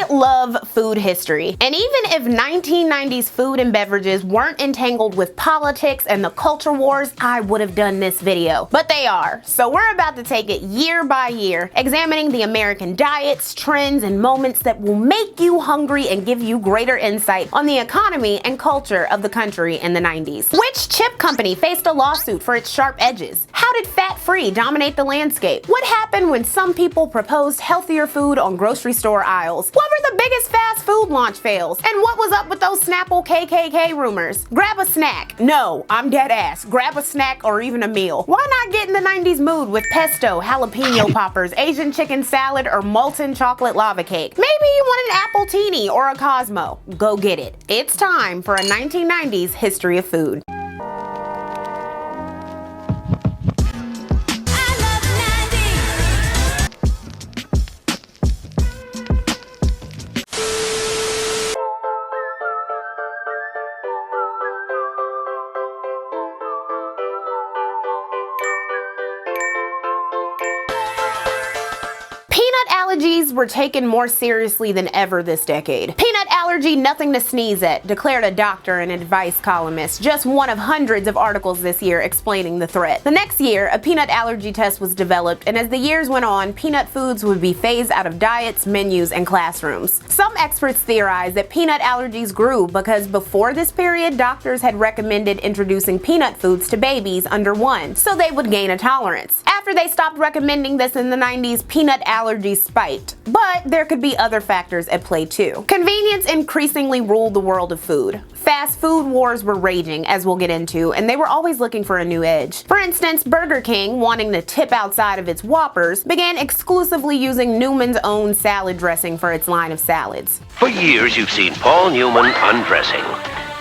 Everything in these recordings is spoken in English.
love food history, and even if 1990s food and beverages weren't entangled with politics and the culture wars, I would have done this video. But they are, so we're about to take it year by year, examining the American diets, trends, and moments that will make you hungry and give you greater insight on the economy and culture of the country in the 90s. Which chip company faced a lawsuit for its sharp edges? How did fat-free dominate the landscape? What happened when some people proposed healthier food on grocery store aisles? What were the biggest fast food launch fails? And what was up with those Snapple KKK rumors? Grab a snack. No, I'm dead ass. Grab a snack or even a meal. Why not get in the 90s mood with pesto, jalapeno poppers, Asian chicken salad, or molten chocolate lava cake? Maybe you want an appletini or a Cosmo. Go get it. It's time for a 1990s history of food. Allergies were taken more seriously than ever this decade. Peanut allergy, nothing to sneeze at, declared a doctor and advice columnist, just one of hundreds of articles this year explaining the threat. The next year, a peanut allergy test was developed, and as the years went on, peanut foods would be phased out of diets, menus, and classrooms. Some experts theorize that peanut allergies grew because before this period, doctors had recommended introducing peanut foods to babies under 1, so they would gain a tolerance. After they stopped recommending this in the 90s, peanut allergies spiked. But there could be other factors at play too. Convenience increasingly ruled the world of food. Fast food wars were raging, as we'll get into, and they were always looking for a new edge. For instance, Burger King, wanting to tip outside of its Whoppers, began exclusively using Newmans Own salad dressing for its line of salads. For years you've seen Paul Newman undressing.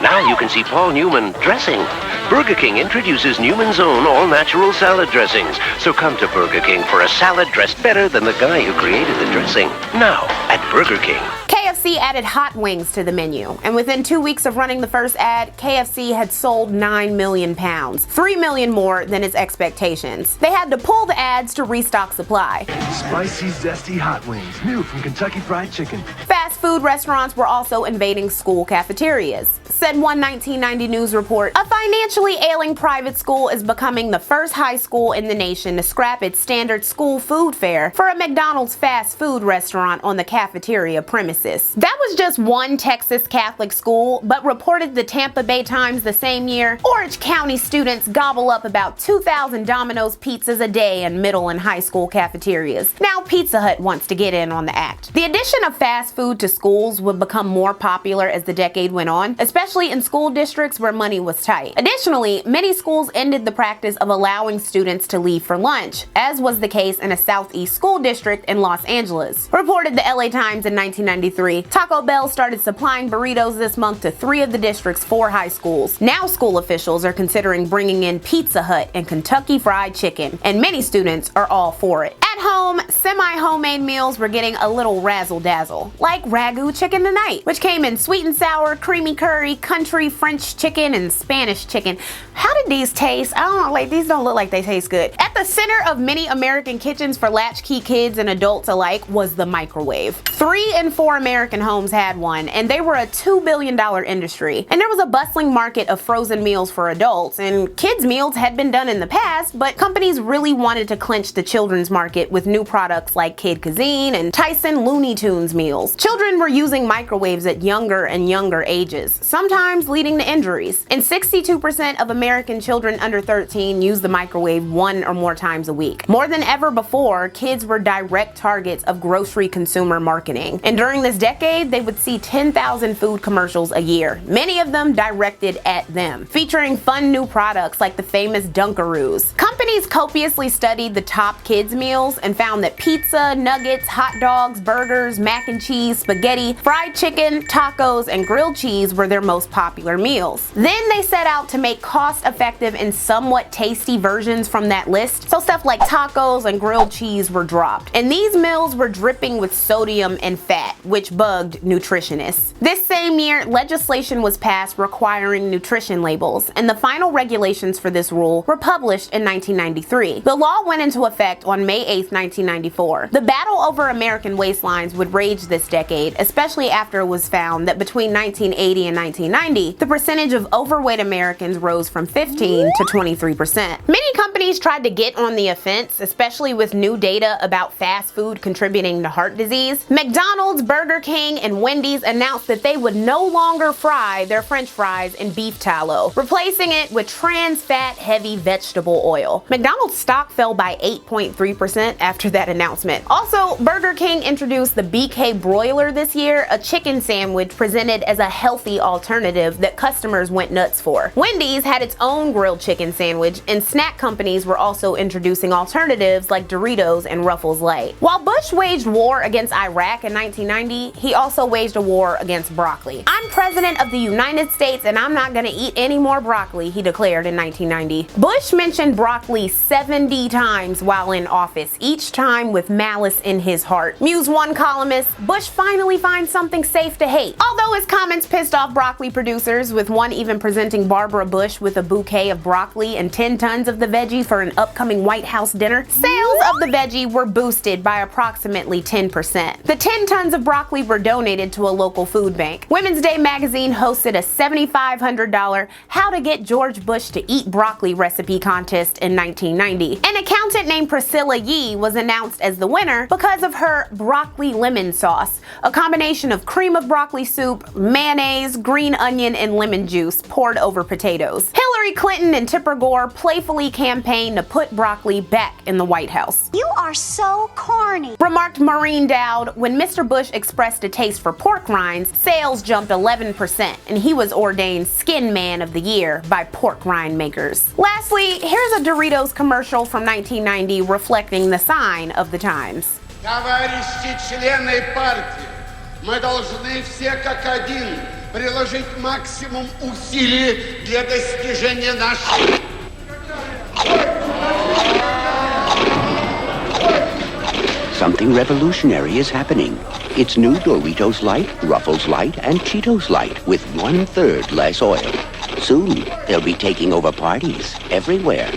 Now you can see Paul Newman dressing. Burger King introduces Newman's Own all-natural salad dressings. So come to Burger King for a salad dressed better than the guy who created the dressing. Now at Burger King. KFC added hot wings to the menu, and within 2 weeks of running the first ad, KFC had sold 9 million pounds, 3 million more than its expectations. They had to pull the ads to restock supply. Spicy, zesty hot wings, new from Kentucky Fried Chicken. Fast food restaurants were also invading school cafeterias. Said one 1990 news report, a financially ailing private school is becoming the first high school in the nation to scrap its standard school food fare for a McDonald's fast food restaurant on the cafeteria premises. That was just one Texas Catholic school, but reported the Tampa Bay Times the same year, Orange County students gobble up about 2,000 Domino's pizzas a day in middle and high school cafeterias. Now Pizza Hut wants to get in on the act. The addition of fast food to schools would become more popular as the decade went on, especially in school districts where money was tight. Additionally, many schools ended the practice of allowing students to leave for lunch, as was the case in a Southeast school district in Los Angeles. Reported the LA Times in 1993, Taco Bell started supplying burritos this month to 3 of the district's 4 high schools. Now school officials are considering bringing in Pizza Hut and Kentucky Fried Chicken, and many students are all for it. At home, semi-homemade meals were getting a little razzle-dazzle, like Ragu Chicken Tonight, which came in sweet and sour, creamy curry, country, French chicken, and Spanish chicken. How did these taste? I don't know, like these don't look like they taste good. At the center of many American kitchens for latchkey kids and adults alike was the microwave. 3 in 4 American homes had one, and they were a $2 billion industry. And there was a bustling market of frozen meals for adults, and kids' meals had been done in the past, but companies really wanted to clinch the children's market with new products like Kid Cuisine and Tyson Looney Tunes meals. Children were using microwaves at younger and younger ages, sometimes leading to injuries. And 62% of American children under 13 use the microwave 1 or more times a week. More than ever before, kids were direct targets of grocery consumer marketing. And during this decade, they would see 10,000 food commercials a year, many of them directed at them, featuring fun new products like the famous Dunkaroos. Companies copiously studied the top kids' meals and found that pizza, nuggets, hot dogs, burgers, mac and cheese, spaghetti, fried chicken, tacos, and grilled cheese were their most popular meals. Then they set out to make cost-effective and somewhat tasty versions from that list, so stuff like tacos and grilled cheese were dropped. And these meals were dripping with sodium and fat, which bugged nutritionists. This same year, legislation was passed requiring nutrition labels, and the final regulations for this rule were published in 1993. The law went into effect on May 8, 1994. The battle over American waistlines would rage this decade, especially after it was found that between 1980 and 1990, the percentage of overweight Americans rose from 15 to 23%. Many companies tried to get on the offense, especially with new data about fast food contributing to heart disease. McDonald's, Burger King, and Wendy's announced that they would no longer fry their French fries in beef tallow, replacing it with trans fat heavy vegetable oil. McDonald's stock fell by 8.3% after that announcement. Also, Burger King introduced the BK broiler this year, a chicken sandwich presented as a healthy alternative that customers went nuts for. Wendy's had its own grilled chicken sandwich, and snack companies were also introducing alternatives like Doritos and Ruffles Light. While Bush waged war against Iraq in 1990, he also waged a war against broccoli. "I'm president of the United States and I'm not gonna eat any more broccoli," he declared in 1990. Bush mentioned broccoli 70 times while in office, each time with malice in his heart. Muse One columnist, Bush finally finds something safe to hate. Although his comments pissed off broccoli producers, with one even presenting Barbara Bush with a bouquet of broccoli and 10 tons of the veggie for an upcoming White House dinner, sales of the veggie were boosted by approximately 10%. The 10 tons of broccoli were donated to a local food bank. Women's Day magazine hosted a $7,500 How to Get George Bush to Eat Broccoli recipe contest in 1990. An accountant named Priscilla Yee was announced as the winner because of her broccoli lemon sauce, a combination of cream of broccoli soup, mayonnaise, green onion, and lemon juice poured over potatoes. Hillary Clinton and Tipper Gore playfully campaigned to put broccoli back in the White House. "You are so corny," remarked Maureen Dowd. When Mr. Bush expressed a taste for pork rinds, sales jumped 11%, and he was ordained Skin Man of the Year by pork rind makers. Lastly, here's a Doritos commercial from 1990 reflecting the sign of the times. Товарищи члены партии, мы должны все как один приложить максимум усилий для достижения нашей. Something revolutionary is happening. It's new Doritos Light, Ruffles Light, and Cheetos Light with 1/3 less oil. Soon, they'll be taking over parties everywhere.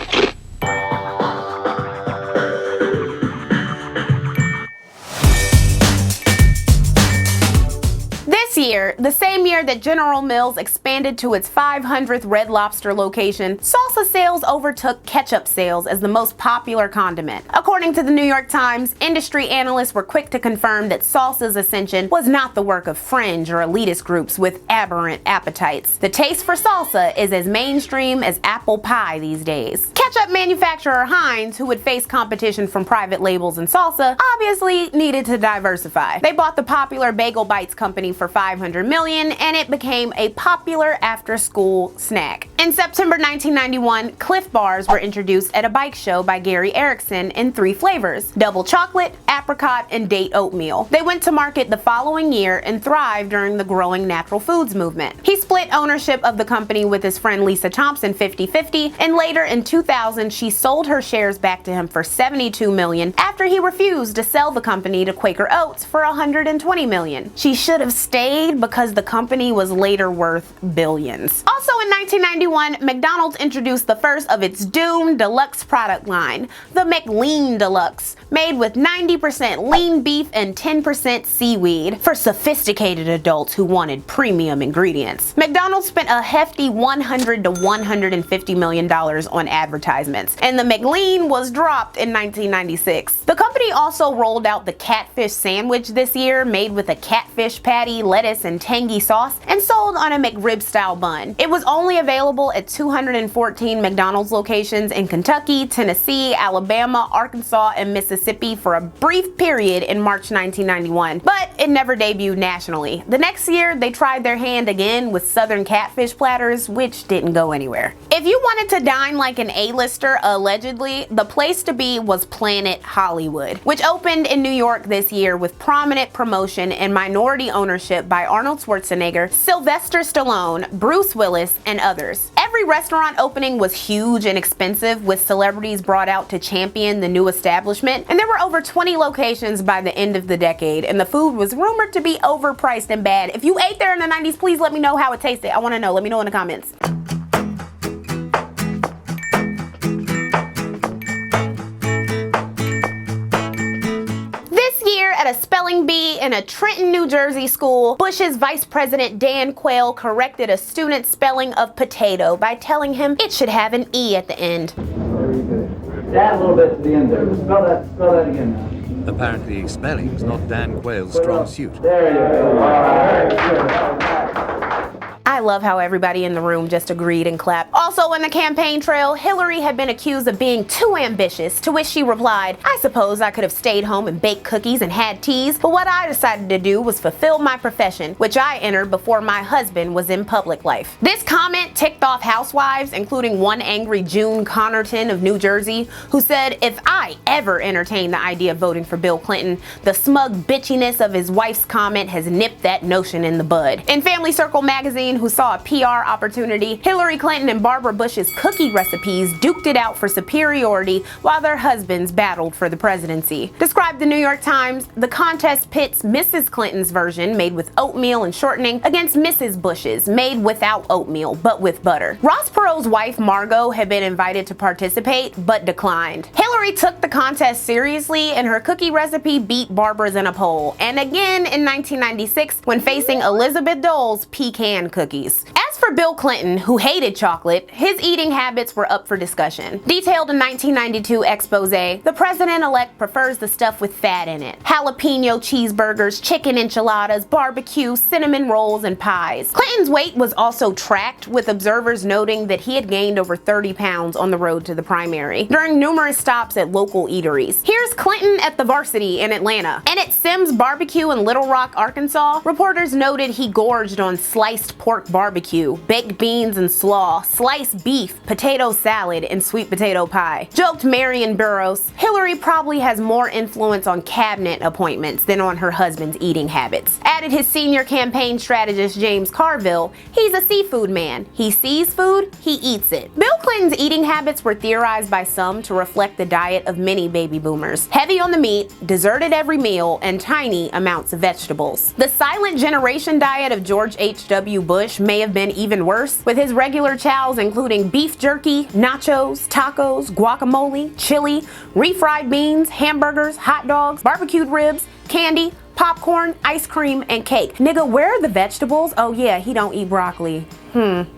This year, the same year that General Mills expanded to its 500th Red Lobster location, salsa sales overtook ketchup sales as the most popular condiment. According to the New York Times, industry analysts were quick to confirm that salsa's ascension was not the work of fringe or elitist groups with aberrant appetites. The taste for salsa is as mainstream as apple pie these days. Ketchup manufacturer Heinz, who would face competition from private labels in salsa, obviously needed to diversify. They bought the popular Bagel Bites company for $500 million, and it became a popular after-school snack. In September 1991, Cliff Bars were introduced at a bike show by Gary Erickson in 3 flavors: double chocolate, apricot, and date oatmeal. They went to market the following year and thrived during the growing natural foods movement. He split ownership of the company with his friend Lisa Thompson 50-50, and later in 2000 she sold her shares back to him for $72 million after he refused to sell the company to Quaker Oats for $120 million. She should have stayed because the company was later worth billions. Also in 1991, McDonald's introduced the first of its doomed deluxe product line, the McLean Deluxe, made with 90% lean beef and 10% seaweed for sophisticated adults who wanted premium ingredients. McDonald's spent a hefty $100 to $150 million on advertisements, and the McLean was dropped in 1996. The company also rolled out the catfish sandwich this year, made with a catfish patty, lettuce, and tangy sauce, and sold on a McRib-style bun. It was only available at 214 McDonald's locations in Kentucky, Tennessee, Alabama, Arkansas, and Mississippi for a brief period in March 1991, but it never debuted nationally. The next year, they tried their hand again with Southern catfish platters, which didn't go anywhere. If you wanted to dine like an A-lister, allegedly, the place to be was Planet Hollywood, which opened in New York this year with prominent promotion and minority ownership by Arnold Schwarzenegger, Sylvester Stallone, Bruce Willis, and others. Every restaurant opening was huge and expensive, with celebrities brought out to champion the new establishment, and there were over 20 locations by the end of the decade, and the food was rumored to be overpriced and bad. If you ate there in the 90s, please let me know how it tasted. I want to know. Let me know in the comments. History: in a Trenton, New Jersey school, Bush's Vice President Dan Quayle corrected a student's spelling of potato by telling him it should have an E at the end. Very good. Add a little bit to the end there. Spell that again now. Apparently, spelling's not Dan Quayle's strong suit. There you go. All right. I love how everybody in the room just agreed and clapped. Also on the campaign trail, Hillary had been accused of being too ambitious, to which she replied, "I suppose I could have stayed home and baked cookies and had teas, but what I decided to do was fulfill my profession, which I entered before my husband was in public life." This comment ticked off housewives, including one angry June Connerton of New Jersey, who said, "If I ever entertained the idea of voting for Bill Clinton, the smug bitchiness of his wife's comment has nipped that notion in the bud." In Family Circle magazine, who saw a PR opportunity, Hillary Clinton and Barbara Bush's cookie recipes duked it out for superiority while their husbands battled for the presidency. Described the New York Times, the contest pits Mrs. Clinton's version, made with oatmeal and shortening, against Mrs. Bush's, made without oatmeal but with butter. Ross Perot's wife Margot had been invited to participate but declined. Hillary took the contest seriously and her cookie recipe beat Barbara's in a poll, and again in 1996 when facing Elizabeth Dole's pecan cookies. As for Bill Clinton, who hated chocolate, his eating habits were up for discussion. Detailed in 1992 expose, the president-elect prefers the stuff with fat in it. Jalapeno cheeseburgers, chicken enchiladas, barbecue, cinnamon rolls, and pies. Clinton's weight was also tracked, with observers noting that he had gained over 30 pounds on the road to the primary, during numerous stops at local eateries. Here's Clinton at the Varsity in Atlanta. And at Simms Barbecue in Little Rock, Arkansas, reporters noted he gorged on sliced pork barbecue, baked beans and slaw, sliced beef, potato salad, and sweet potato pie. Joked Marion Burroughs, "Hillary probably has more influence on cabinet appointments than on her husband's eating habits." Added his senior campaign strategist James Carville, "He's a seafood man. He sees food, he eats it." Bill Clinton's eating habits were theorized by some to reflect the diet of many baby boomers. Heavy on the meat, dessert at every meal, and tiny amounts of vegetables. The silent generation diet of George H.W. Bush may have been even worse, with his regular chows including beef jerky, nachos, tacos, guacamole, chili, refried beans, hamburgers, hot dogs, barbecued ribs, candy, popcorn, ice cream, and cake. Nigga, where are the vegetables? Oh yeah, he don't eat broccoli.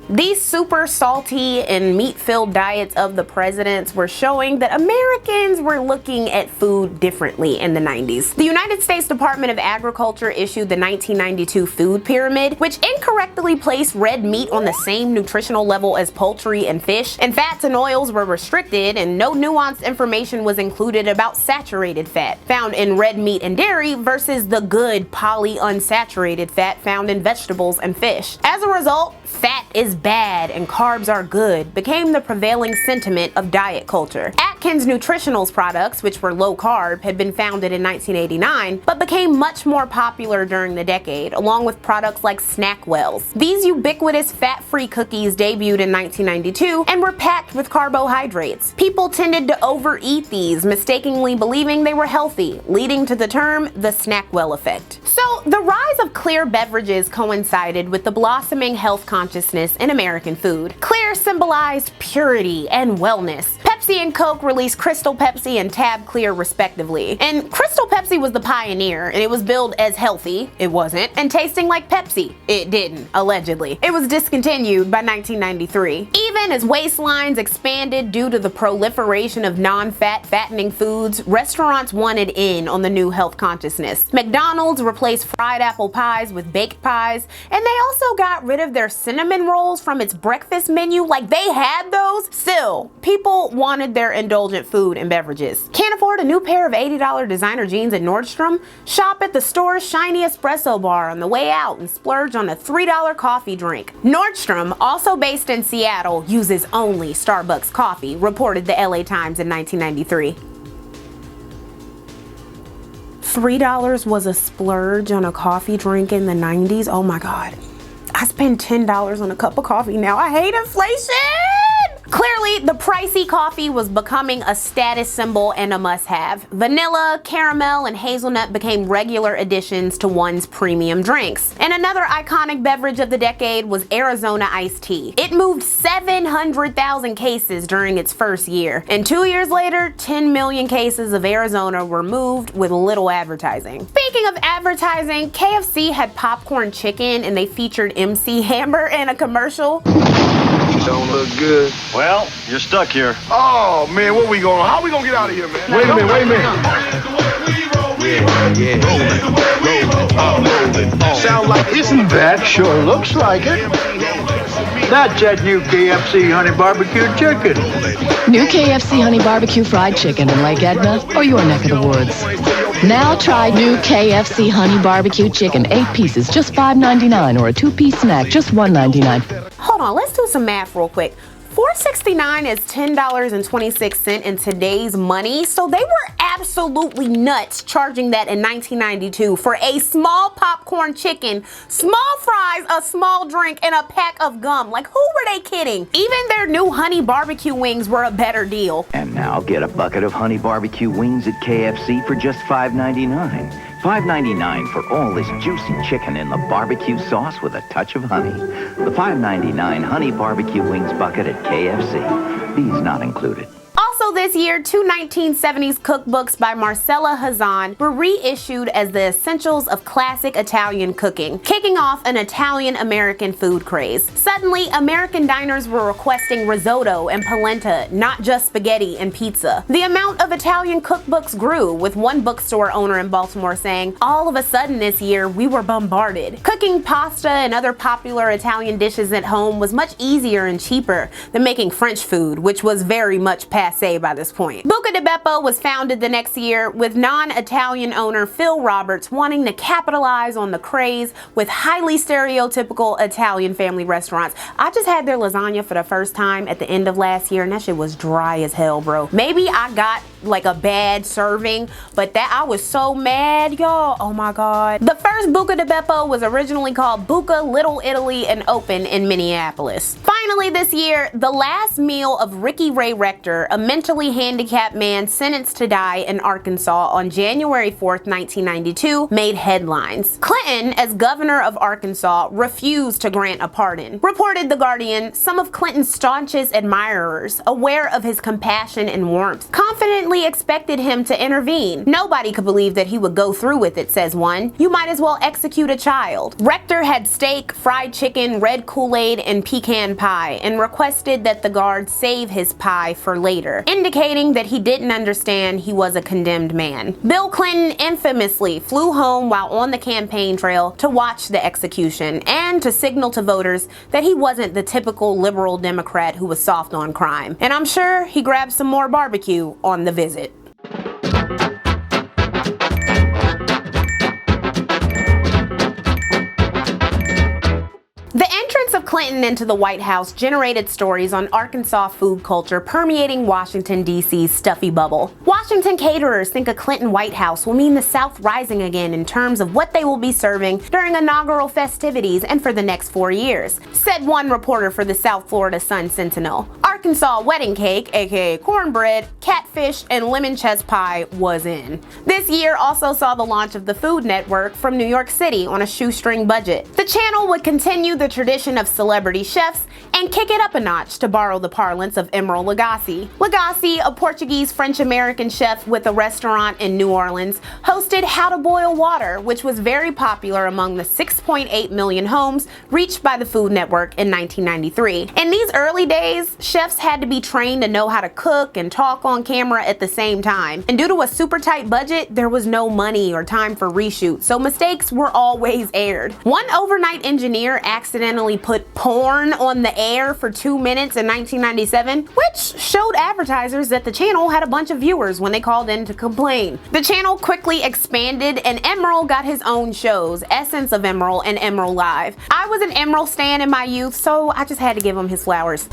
These super salty and meat-filled diets of the presidents were showing that Americans were looking at food differently in the 90s. The United States Department of Agriculture issued the 1992 Food Pyramid, which incorrectly placed red meat on the same nutritional level as poultry and fish, and fats and oils were restricted, and no nuanced information was included about saturated fat found in red meat and dairy versus the good polyunsaturated fat found in vegetables and fish. As a result, fat is bad and carbs are good became the prevailing sentiment of diet culture. Atkins Nutritionals products, which were low carb, had been founded in 1989, but became much more popular during the decade, along with products like Snackwells. These ubiquitous fat-free cookies debuted in 1992 and were packed with carbohydrates. People tended to overeat these, mistakenly believing they were healthy, leading to the term the Snackwell effect. So the rise of clear beverages coincided with the blossoming health consciousness in American food. Clear symbolized purity and wellness. Pepsi and Coke released Crystal Pepsi and Tab Clear respectively. And Crystal Pepsi was the pioneer, and it was billed as healthy, it wasn't, and tasting like Pepsi, it didn't, allegedly. It was discontinued by 1993. Even as waistlines expanded due to the proliferation of non-fat fattening foods, restaurants wanted in on the new health consciousness. McDonald's replaced fried apple pies with baked pies, and they also got rid of their cinnamon rolls from its breakfast menu. Like, they had those. Still, people wanted their indulgent food and beverages. Can't afford a new pair of $80 designer jeans at Nordstrom? Shop at the store's shiny espresso bar on the way out and splurge on a $3 coffee drink. Nordstrom, also based in Seattle, uses only Starbucks coffee, reported the LA Times in 1993. $3 was a splurge on a coffee drink in the 90s? Oh my God. I spend $10 on a cup of coffee now. I hate inflation! Clearly, the pricey coffee was becoming a status symbol and a must-have. Vanilla, caramel, and hazelnut became regular additions to one's premium drinks. And another iconic beverage of the decade was Arizona iced tea. It moved 700,000 cases during its first year. And 2 years later, 10 million cases of Arizona were moved with little advertising. Speaking of advertising, KFC had popcorn chicken and they featured MC Hammer in a commercial. Don't look good. Well, you're stuck here. Oh, man, where we going? How we gonna get out of here, man? Wait a minute. Sound like, isn't that? Sure looks like it. That's that new KFC honey barbecue chicken. New KFC honey barbecue fried chicken in Lake Edna or your neck of the woods. Now try new KFC honey barbecue chicken, 8 pieces, just $5.99, or a 2-piece snack, just $1.99. Hold on, let's do some math real quick. $4.69 is $10.26 in today's money, so they were absolutely nuts charging that in 1992 for a small popcorn chicken, small fries, a small drink, and a pack of gum. Like, who were they kidding? Even their new honey barbecue wings were a better deal. And now get a bucket of honey barbecue wings at KFC for just $5.99. $5.99 for all this juicy chicken in the barbecue sauce with a touch of honey. The $5.99 honey barbecue wings bucket at KFC. These not included. Also this year, 2 1970s cookbooks by Marcella Hazan were reissued as the essentials of classic Italian cooking, kicking off an Italian-American food craze. Suddenly, American diners were requesting risotto and polenta, not just spaghetti and pizza. The amount of Italian cookbooks grew, with one bookstore owner in Baltimore saying, "All of a sudden this year, we were bombarded. Cooking pasta and other popular Italian dishes at home was much easier and cheaper than making French food, which was very much passé by this point." Buca di Beppo was founded the next year, with non-Italian owner Phil Roberts wanting to capitalize on the craze with highly stereotypical Italian family restaurants. I just had their lasagna for the first time at the end of last year, and that shit was dry as hell, bro. Maybe I got like a bad serving, but that I was so mad, y'all. Oh my god. The first Buca di Beppo was originally called Buca Little Italy and opened in Minneapolis. Finally this year, the last meal of Ricky Ray Rector, a mentally handicapped man sentenced to die in Arkansas on January 4th, 1992, made headlines. Clinton, as governor of Arkansas, refused to grant a pardon. Reported The Guardian, some of Clinton's staunchest admirers, aware of his compassion and warmth, confidently expected him to intervene. Nobody could believe that he would go through with it, says one. You might as well execute a child. Rector had steak, fried chicken, red Kool-Aid, and pecan pie, and requested that the guard save his pie for later, indicating that he didn't understand he was a condemned man. Bill Clinton infamously flew home while on the campaign trail to watch the execution and to signal to voters that he wasn't the typical liberal Democrat who was soft on crime. And I'm sure he grabbed some more barbecue on the visit. The entrance of Clinton into the White House generated stories on Arkansas food culture permeating Washington, D.C.'s stuffy bubble. Washington caterers think a Clinton White House will mean the South rising again in terms of what they will be serving during inaugural festivities and for the next 4 years, said one reporter for the South Florida Sun-Sentinel. Arkansas wedding cake, aka cornbread, catfish, and lemon chess pie was in. This year also saw the launch of the Food Network from New York City on a shoestring budget. The channel would continue the tradition of celebrity chefs and kick it up a notch, to borrow the parlance of Emeril Lagasse. Lagasse, a Portuguese French-American chef with a restaurant in New Orleans, hosted How to Boil Water, which was very popular among the 6.8 million homes reached by the Food Network in 1993. In these early days, chefs had to be trained to know how to cook and talk on camera at the same time. And due to a super tight budget, there was no money or time for reshoots, so mistakes were always aired. One overnight engineer accidentally put porn on the air for 2 minutes in 1997, which showed advertisers that the channel had a bunch of viewers when they called in to complain. The channel quickly expanded and Emeril got his own shows, Essence of Emeril and Emeril Live. I was an Emeril stan in my youth, so I just had to give him his flowers.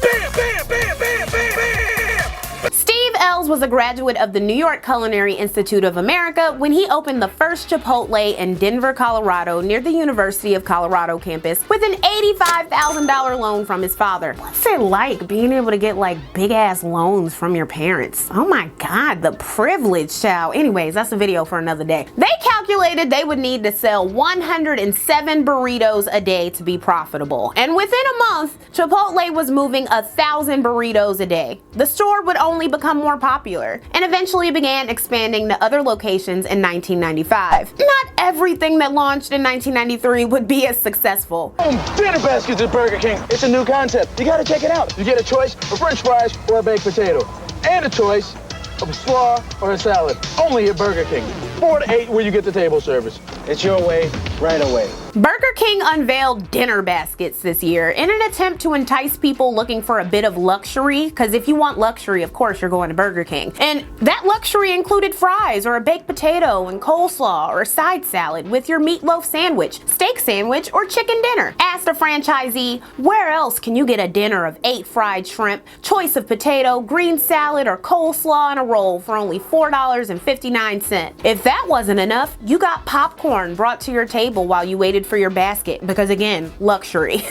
Steve Els was a graduate of the New York Culinary Institute of America when he opened the first Chipotle in Denver, Colorado, near the University of Colorado campus, with an $85,000 loan from his father. What's it like being able to get like big ass loans from your parents? Oh my God, the privilege, child. Anyways, that's a video for another day. They calculated they would need to sell 107 burritos a day to be profitable. And within a month, Chipotle was moving 1,000 burritos a day. The store would only become more popular and eventually began expanding to other locations in 1995. Not everything that launched in 1993 would be as successful. Dinner baskets at Burger King. It's a new concept. You gotta check it out. You get a choice of French fries or a baked potato. And a choice of a slaw or a salad. Only at Burger King. 4 to 8 where you get the table service. It's your way, right away. Burger King unveiled dinner baskets this year in an attempt to entice people looking for a bit of luxury, because if you want luxury, of course you're going to Burger King. And that luxury included fries or a baked potato and coleslaw or a side salad with your meatloaf sandwich, steak sandwich, or chicken dinner. Asked a franchisee, where else can you get a dinner of 8 fried shrimp, choice of potato, green salad, or coleslaw and a roll for only $4.59? If that wasn't enough, you got popcorn brought to your table while you waited for your basket, because again, luxury.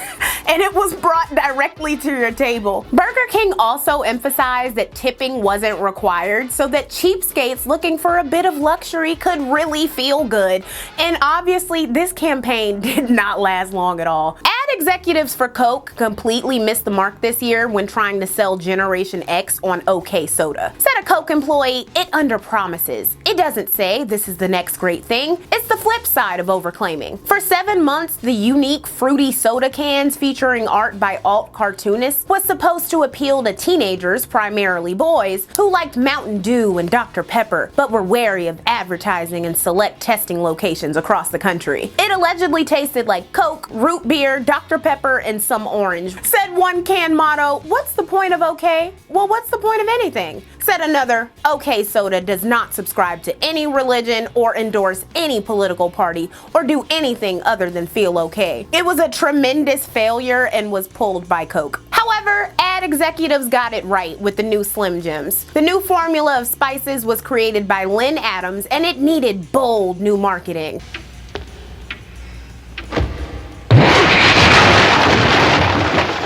And it was brought directly to your table. Burger King also emphasized that tipping wasn't required so that cheapskates looking for a bit of luxury could really feel good. And obviously, this campaign did not last long at all. Ad executives for Coke completely missed the mark this year when trying to sell Generation X on OK Soda. Said a Coke employee, it underpromises. It doesn't say this is the next great thing. It's the flip side of overclaiming. For 7 months, the unique fruity soda cans featuring art by alt cartoonists was supposed to appeal to teenagers, primarily boys, who liked Mountain Dew and Dr. Pepper, but were wary of advertising in select testing locations across the country. It allegedly tasted like Coke, root beer, Dr. Pepper, and some orange. Said one can motto, what's the point of OK? Well, what's the point of anything? Said another, OK Soda does not subscribe to any religion or endorse any political party or do anything other than feel okay. It was a tremendous failure and was pulled by Coke. However, ad executives got it right with the new Slim Jims. The new formula of spices was created by Lynn Adams and it needed bold new marketing.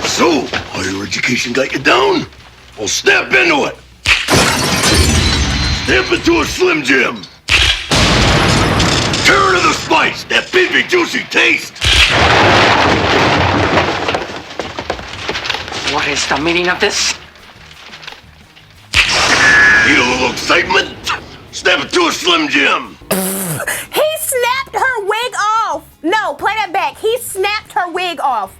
So, higher education got you down? Well, step into it. Step into a Slim Jim. Turn to the spice, that beefy, juicy taste. What is the meaning of this? Need a little excitement? Step into a Slim Jim. He snapped her wig off. No, play that back. He snapped her wig off.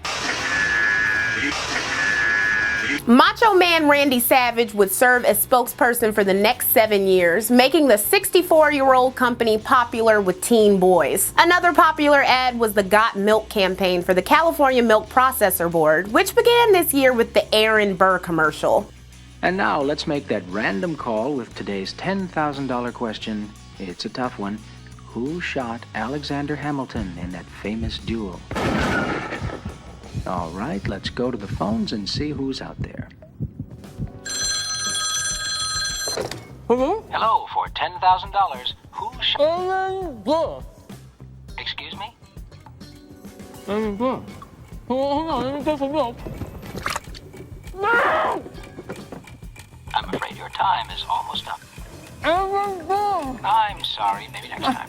Macho Man Randy Savage would serve as spokesperson for the next 7 years, making the 64-year-old company popular with teen boys. Another popular ad was the Got Milk campaign for the California Milk Processor Board, which began this year with the Aaron Burr commercial. And now let's make that random call with today's $10,000 question. It's a tough one. Who shot Alexander Hamilton in that famous duel? All right, let's go to the phones and see who's out there. Hello? Hello, for $10,000. Who shot... Excuse me? I'm afraid your time is almost up. I'm sorry, maybe next time.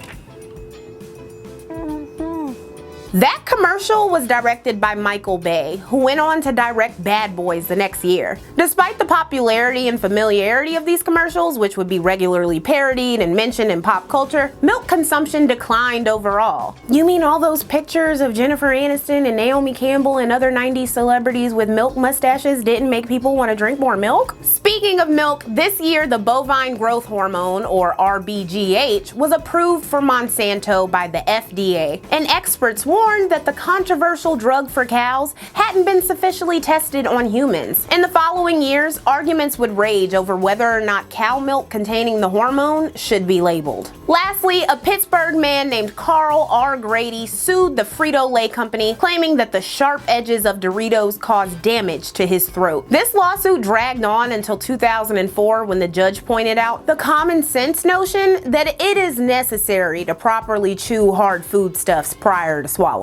That commercial was directed by Michael Bay, who went on to direct Bad Boys the next year. Despite the popularity and familiarity of these commercials, which would be regularly parodied and mentioned in pop culture, milk consumption declined overall. You mean all those pictures of Jennifer Aniston and Naomi Campbell and other 90s celebrities with milk mustaches didn't make people want to drink more milk? Speaking of milk, this year the bovine growth hormone, or RBGH, was approved for Monsanto by the FDA, and experts warn warned that the controversial drug for cows hadn't been sufficiently tested on humans. In the following years, arguments would rage over whether or not cow milk containing the hormone should be labeled. Lastly, a Pittsburgh man named Carl R. Grady sued the Frito-Lay company, claiming that the sharp edges of Doritos caused damage to his throat. This lawsuit dragged on until 2004 when the judge pointed out the common sense notion that it is necessary to properly chew hard foodstuffs prior to swallowing.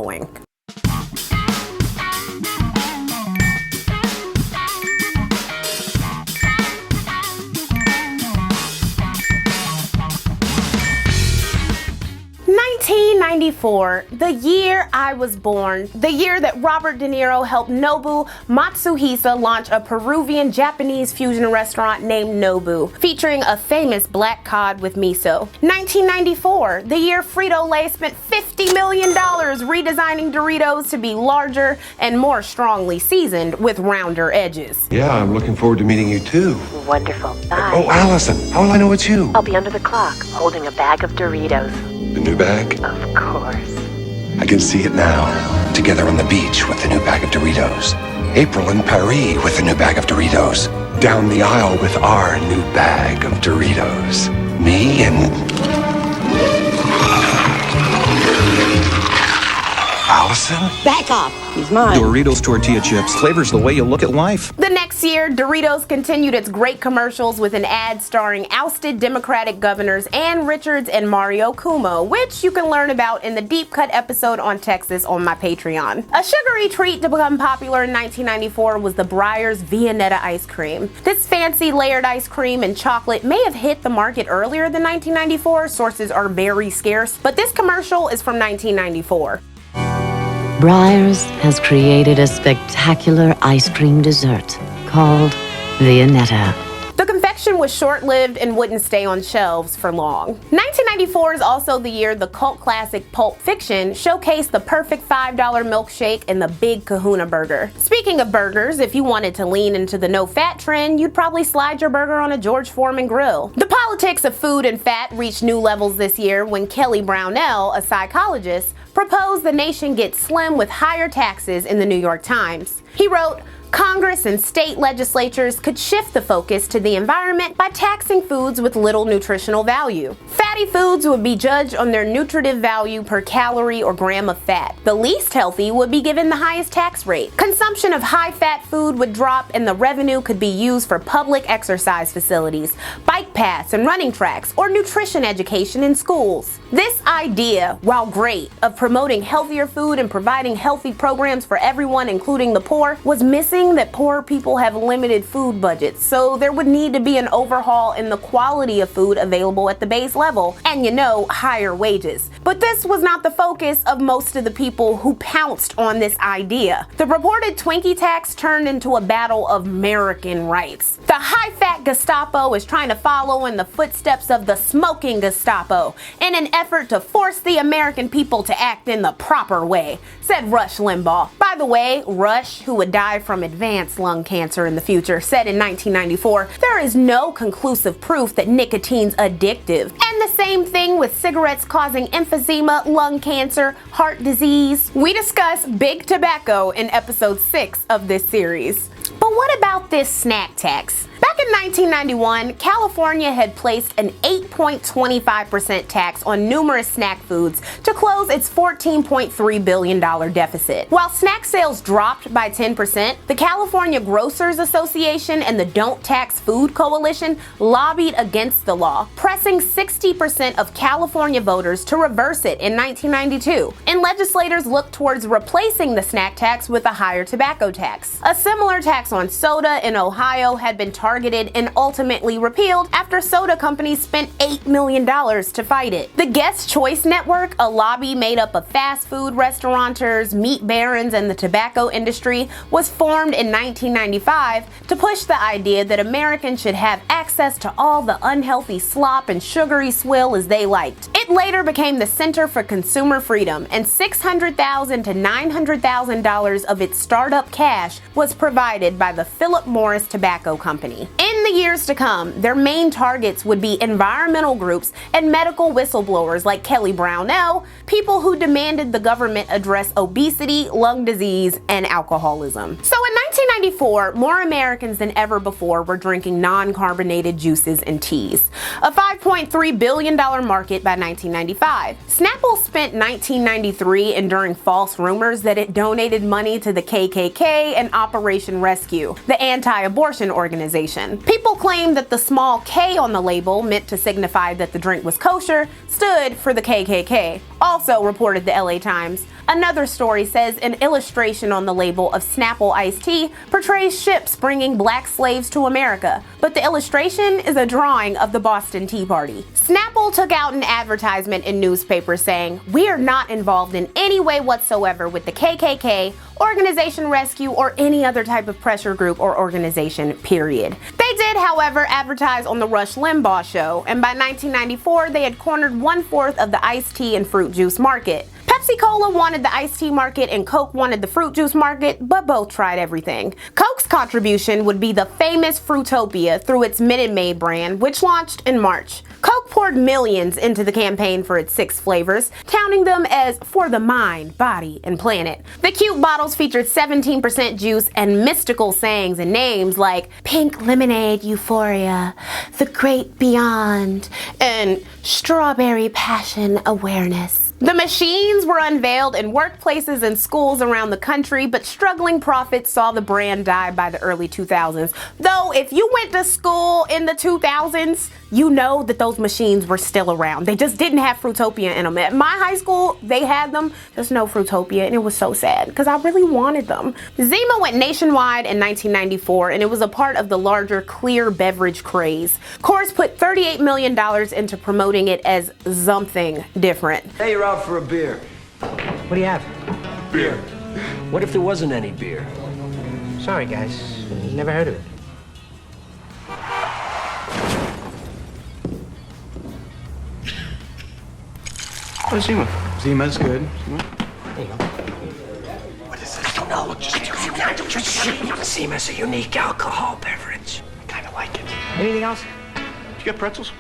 1994, the year I was born, the year that Robert De Niro helped Nobu Matsuhisa launch a Peruvian-Japanese fusion restaurant named Nobu, featuring a famous black cod with miso. 1994, the year Frito-Lay spent $50 million redesigning Doritos to be larger and more strongly seasoned with rounder edges. Yeah, I'm looking forward to meeting you too. Wonderful. Bye. Oh, Allison, how will I know it's you? I'll be under the clock, holding a bag of Doritos. The new bag? Of course. I can see it now. Together on the beach with the new bag of Doritos. April in Paris with the new bag of Doritos. Down the aisle with our new bag of Doritos. Me and... Allison? Back off. He's mine. Doritos tortilla chips. Flavors the way you look at life. The next year, Doritos continued its great commercials with an ad starring ousted Democratic governors Ann Richards and Mario Cuomo, which you can learn about in the Deep Cut episode on Texas on my Patreon. A sugary treat to become popular in 1994 was the Breyers Veinetta ice cream. This fancy layered ice cream and chocolate may have hit the market earlier than 1994. Sources are very scarce, but this commercial is from 1994. Breyers has created a spectacular ice cream dessert called Veinetta. The confection was short-lived and wouldn't stay on shelves for long. 1994 is also the year the cult classic Pulp Fiction showcased the perfect $5 milkshake and the big Kahuna Burger. Speaking of burgers, if you wanted to lean into the no-fat trend, you'd probably slide your burger on a George Foreman grill. The politics of food and fat reached new levels this year when Kelly Brownell, a psychologist, proposed the nation get slim with higher taxes in the New York Times. He wrote, Congress and state legislatures could shift the focus to the environment by taxing foods with little nutritional value. Fatty foods would be judged on their nutritive value per calorie or gram of fat. The least healthy would be given the highest tax rate. Consumption of high-fat food would drop and the revenue could be used for public exercise facilities, bike paths and running tracks, or nutrition education in schools. This idea, while great, of promoting healthier food and providing healthy programs for everyone, including the poor, was missing that poor people have limited food budgets, so there would need to be an overhaul in the quality of food available at the base level, and higher wages. But this was not the focus of most of the people who pounced on this idea. The reported Twinkie tax turned into a battle of American rights. The high-fat Gestapo is trying to follow in the footsteps of the smoking Gestapo in an effort to force the American people to act in the proper way, said Rush Limbaugh. By the way, Rush, who would die from advanced lung cancer in the future, said in 1994, there is no conclusive proof that nicotine's addictive. And the same thing with cigarettes causing emphysema, lung cancer, heart disease. We discuss big tobacco in episode 6 of this series. But what about this snack tax? Back in 1991, California had placed an 8.25% tax on numerous snack foods to close its $14.3 billion deficit. While snack sales dropped by 10%, the California Grocers Association and the Don't Tax Food Coalition lobbied against the law, pressing 60% of California voters to reverse it in 1992. And legislators looked towards replacing the snack tax with a higher tobacco tax. A similar tax on soda in Ohio had been targeted and ultimately repealed after soda companies spent $8 million to fight it. The Guest Choice Network, a lobby made up of fast food restaurateurs, meat barons, and the tobacco industry, was formed in 1995 to push the idea that Americans should have access to all the unhealthy slop and sugary swill as they liked. It later became the Center for Consumer Freedom, and $600,000 to $900,000 of its startup cash was provided by the Philip Morris Tobacco Company. In In the years to come, their main targets would be environmental groups and medical whistleblowers like Kelly Brownell, people who demanded the government address obesity, lung disease, and alcoholism. So in 1994, more Americans than ever before were drinking non-carbonated juices and teas. A $5.3 billion market by 1995. Snapple spent 1993 enduring false rumors that it donated money to the KKK and Operation Rescue, the anti-abortion organization. People claimed that the small K on the label, meant to signify that the drink was kosher, stood for the KKK. Also reported the LA Times. Another story says an illustration on the label of Snapple iced tea portrays ships bringing black slaves to America, but the illustration is a drawing of the Boston Tea Party. Snapple took out an advertisement in newspapers saying, "We are not involved in any way whatsoever with the KKK, Organization Rescue, or any other type of pressure group or organization, period." They did, however, advertise on the Rush Limbaugh show, and by 1994 they had cornered 1/4 of the iced tea and fruit juice market. Pepsi Cola wanted the iced tea market and Coke wanted the fruit juice market, but both tried everything. Coke's contribution would be the famous Fruitopia through its Minute Maid brand, which launched in March. Coke poured millions into the campaign for its 6 flavors, touting them as for the mind, body, and planet. The cute bottles featured 17% juice and mystical sayings and names like Pink Lemonade Euphoria, The Great Beyond, and Strawberry Passion Awareness. The machines were unveiled in workplaces and schools around the country, but struggling profits saw the brand die by the early 2000s. Though, if you went to school in the 2000s, you know that those machines were still around. They just didn't have Fruitopia in them. At my high school, they had them. There's no Fruitopia, and it was so sad because I really wanted them. Zima went nationwide in 1994, and it was a part of the larger clear beverage craze. Coors put $38 million into promoting it as something different. Hey, you're out for a beer. What do you have? Beer. What if there wasn't any beer? Sorry, guys. Never heard of it. Oh, Zima. Zima's good. There you go. What is this? I don't know. Just Zima's a unique alcohol beverage. I kind of like it. Anything else? You got pretzels?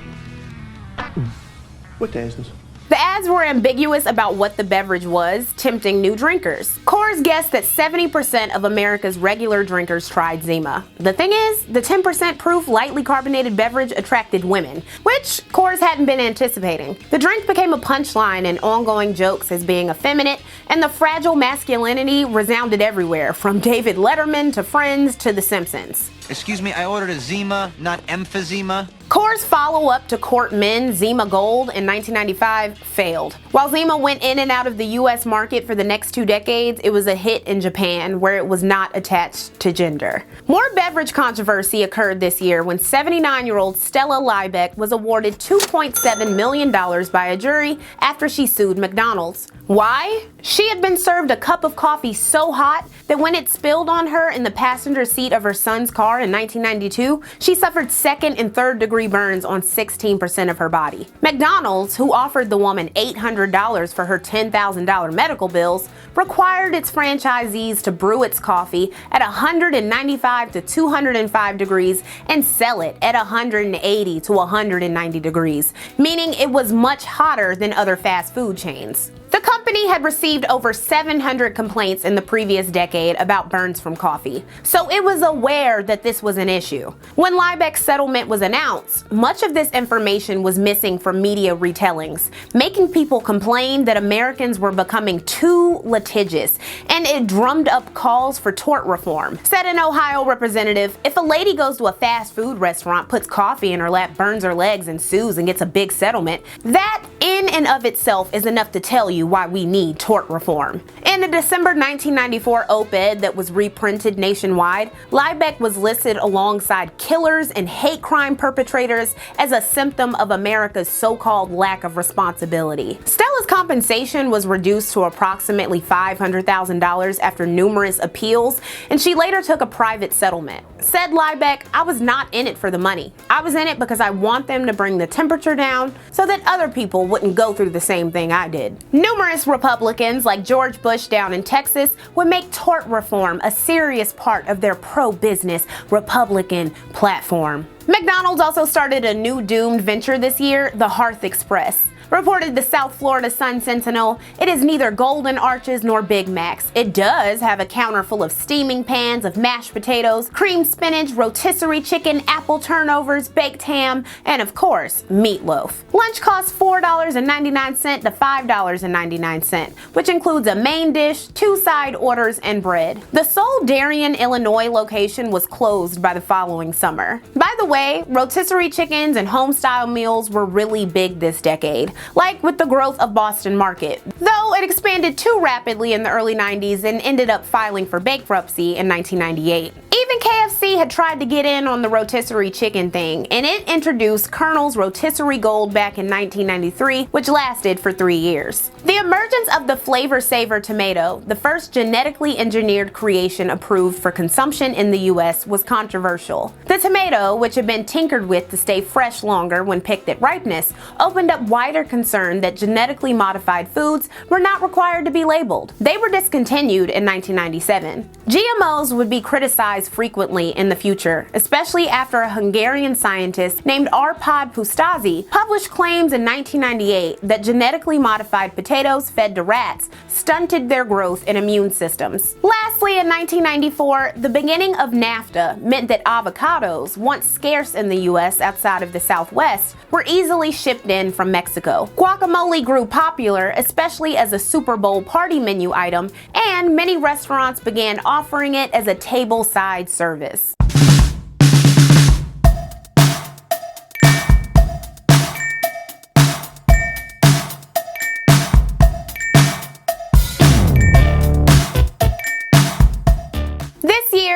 What day is this? The ads were ambiguous about what the beverage was, tempting new drinkers. Coors guessed that 70% of America's regular drinkers tried Zima. The thing is, the 10% proof lightly carbonated beverage attracted women, which Coors hadn't been anticipating. The drink became a punchline in ongoing jokes as being effeminate, and the fragile masculinity resounded everywhere, from David Letterman to Friends to The Simpsons. Excuse me, I ordered a Zima, not emphysema. Coors' follow-up to Court Men, Zima Gold, in 1995 failed. While Zima went in and out of the U.S. market for the next 2 decades, it was a hit in Japan, where it was not attached to gender. More beverage controversy occurred this year when 79-year-old Stella Liebeck was awarded $2.7 million by a jury after she sued McDonald's. Why? She had been served a cup of coffee so hot that when it spilled on her in the passenger seat of her son's car in 1992, she suffered 2nd and 3rd degree burns on 16% of her body. McDonald's, who offered the woman $800 for her $10,000 medical bills, required its franchisees to brew its coffee at 195 to 205 degrees and sell it at 180 to 190 degrees, meaning it was much hotter than other fast food chains. The company had received over 700 complaints in the previous decade about burns from coffee, so it was aware that this was an issue. When Liebeck's settlement was announced, much of this information was missing from media retellings, making people complain that Americans were becoming too litigious, and it drummed up calls for tort reform. Said an Ohio representative, "If a lady goes to a fast food restaurant, puts coffee in her lap, burns her legs, and sues and gets a big settlement, that in and of itself is enough to tell you why we need tort reform." In a December 1994 op-ed that was reprinted nationwide, Liebeck was listed alongside killers and hate crime perpetrators as a symptom of America's so-called lack of responsibility. Stella's compensation was reduced to approximately $500,000 after numerous appeals, and she later took a private settlement. Said Liebeck, "I was not in it for the money. I was in it because I want them to bring the temperature down so that other people wouldn't go through the same thing I did." Numerous Republicans, like George Bush down in Texas, would make tort reform a serious part of their pro-business Republican platform. McDonald's also started a new doomed venture this year, the Hearth Express. Reported to South Florida Sun-Sentinel, it is neither Golden Arches nor Big Macs. It does have a counter full of steaming pans of mashed potatoes, creamed spinach, rotisserie chicken, apple turnovers, baked ham, and of course, meatloaf. Lunch costs $4.99 to $5.99, which includes a main dish, 2 side orders, and bread. The sole Darien, Illinois location was closed by the following summer. By the way, rotisserie chickens and home-style meals were really big this decade, like with the growth of Boston Market, though it expanded too rapidly in the early 90s and ended up filing for bankruptcy in 1998. Even KFC had tried to get in on the rotisserie chicken thing, and it introduced Colonel's Rotisserie Gold back in 1993, which lasted for 3 years. The emergence of the Flavor Saver tomato, the first genetically engineered creation approved for consumption in the US, was controversial. The tomato, which had been tinkered with to stay fresh longer when picked at ripeness, opened up wider concern that genetically modified foods were not required to be labeled. They were discontinued in 1997. GMOs would be criticized frequently in the future, especially after a Hungarian scientist named Arpad Pusztai published claims in 1998 that genetically modified potatoes fed to rats stunted their growth and immune systems. Lastly, in 1994, the beginning of NAFTA meant that avocados, once scarce in the US outside of the Southwest, were easily shipped in from Mexico. Guacamole grew popular, especially as a Super Bowl party menu item, and many restaurants began offering it as a table-side service.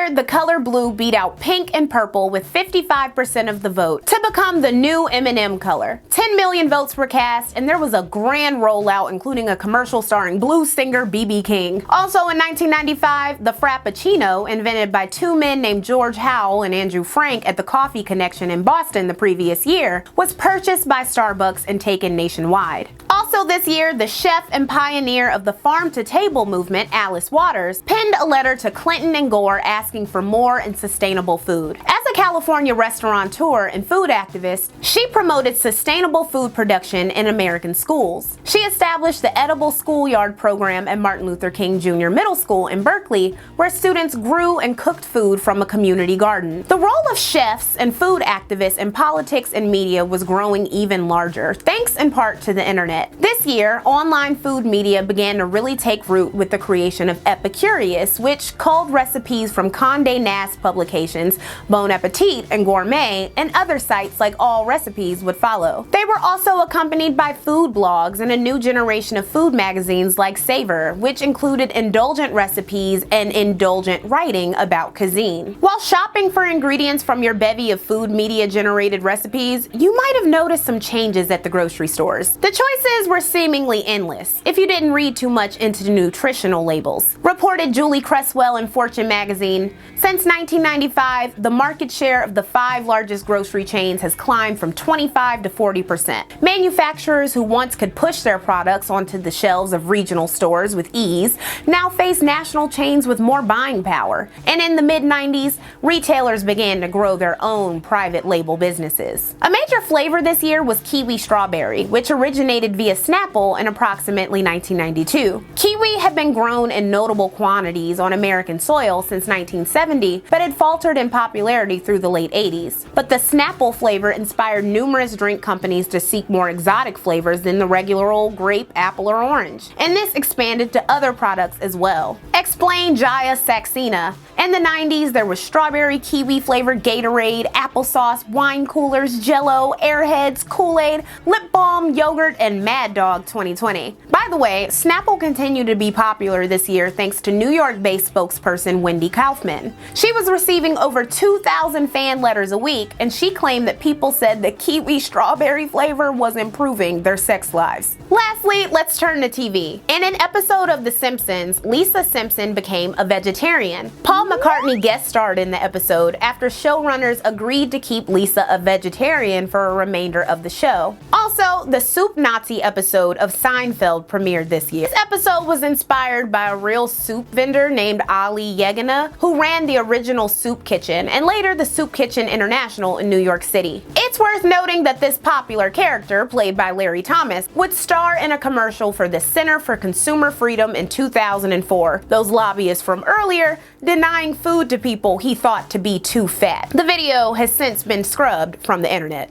The color blue beat out pink and purple with 55% of the vote to become the new M&M color. 10 million votes were cast, and there was a grand rollout, including a commercial starring blues singer B.B. King. Also in 1995, the Frappuccino, invented by 2 men named George Howell and Andrew Frank at the Coffee Connection in Boston the previous year, was purchased by Starbucks and taken nationwide. Also this year, the chef and pioneer of the farm-to-table movement, Alice Waters, penned a letter to Clinton and Gore asking for more and sustainable food. As a California restaurateur and food activist, she promoted sustainable food production in American schools. She established the Edible Schoolyard program at Martin Luther King Jr. Middle School in Berkeley, where students grew and cooked food from a community garden. The role of chefs and food activists in politics and media was growing even larger, thanks in part to the internet. This year, online food media began to really take root with the creation of Epicurious, which culled recipes from Condé Nast publications, Bon Appetit and Gourmet, and other sites like All Recipes would follow. They were also accompanied by food blogs and a new generation of food magazines like Savor, which included indulgent recipes and indulgent writing about cuisine. While shopping for ingredients from your bevy of food media generated recipes, you might have noticed some changes at the grocery stores. The choices were seemingly endless, if you didn't read too much into the nutritional labels. Reported Julie Cresswell in Fortune magazine, since 1995, the market share of the 5 largest grocery chains has climbed from 25 to 40%. Manufacturers who once could push their products onto the shelves of regional stores with ease now face national chains with more buying power. And in the mid-90s, retailers began to grow their own private label businesses. A major flavor this year was Kiwi Strawberry, which originated via Snapple in approximately 1992. Kiwi had been grown in notable quantities on American soil since 1970, but had faltered in popularity through the late 80s. But the Snapple flavor inspired numerous drink companies to seek more exotic flavors than the regular old grape, apple, or orange. And this expanded to other products as well. Explain Jaya Saxena. In the 90s, there was strawberry kiwi flavored Gatorade, applesauce, wine coolers, Jell-O, Airheads, Kool-Aid, lip balm, yogurt, and Mad Dog 2020. By the way, Snapple continued to be popular this year thanks to New York-based spokesperson Wendy Kaufman. She was receiving over 2,000 fan letters a week, and she claimed that people said the kiwi strawberry flavor was improving their sex lives. Lastly, let's turn to TV. In an episode of The Simpsons, Lisa Simpson became a vegetarian. Paul McCartney guest starred in the episode after showrunners agreed to keep Lisa a vegetarian for a remainder of the show. Also, Also, the Soup Nazi episode of Seinfeld premiered this year. This episode was inspired by a real soup vendor named Ali Yegina, who ran the original Soup Kitchen and later the Soup Kitchen International in New York City. It's worth noting that this popular character, played by Larry Thomas, would star in a commercial for the Center for Consumer Freedom in 2004. Those lobbyists from earlier denying food to people he thought to be too fat. The video has since been scrubbed from the internet.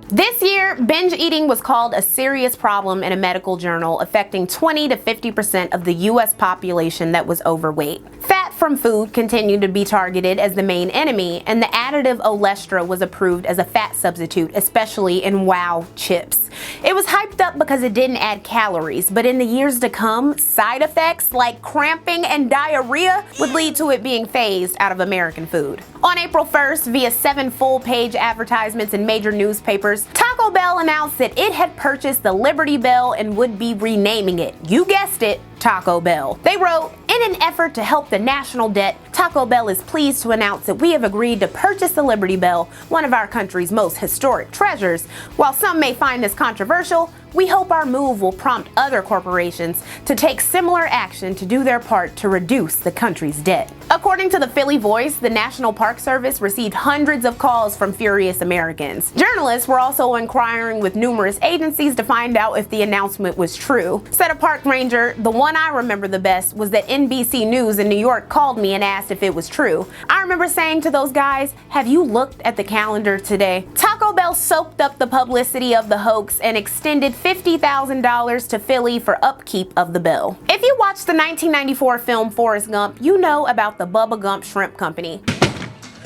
This year, binge eating was called a serious problem in a medical journal, affecting 20 to 50% of the US population that was overweight. Fat from food continued to be targeted as the main enemy, and the additive Olestra was approved as a fat substitute, especially in Wow chips. It was hyped up because it didn't add calories, but in the years to come, side effects like cramping and diarrhea would lead to it being phased out of American food. On April 1st, via 7 full-page advertisements in major newspapers, Taco Bell announced that it had purchased the Liberty Bell and would be renaming it. You guessed it, Taco Bell. They wrote, "In an effort to help the national debt, Taco Bell is pleased to announce that we have agreed to purchase the Liberty Bell, one of our country's most historic treasures. While some may find this controversial, we hope our move will prompt other corporations to take similar action to do their part to reduce the country's debt." According to the Philly Voice, the National Park Service received hundreds of calls from furious Americans. Journalists were also inquiring with numerous agencies to find out if the announcement was true. Said a park ranger, "The one I remember the best was that NBC News in New York called me and asked if it was true. I remember saying to those guys, have you looked at the calendar today?" Taco Bell soaked up the publicity of the hoax and extended $50,000 to Philly for upkeep of the bill. If you watched the 1994 film Forrest Gump, you know about the Bubba GUmp Shrimp Company.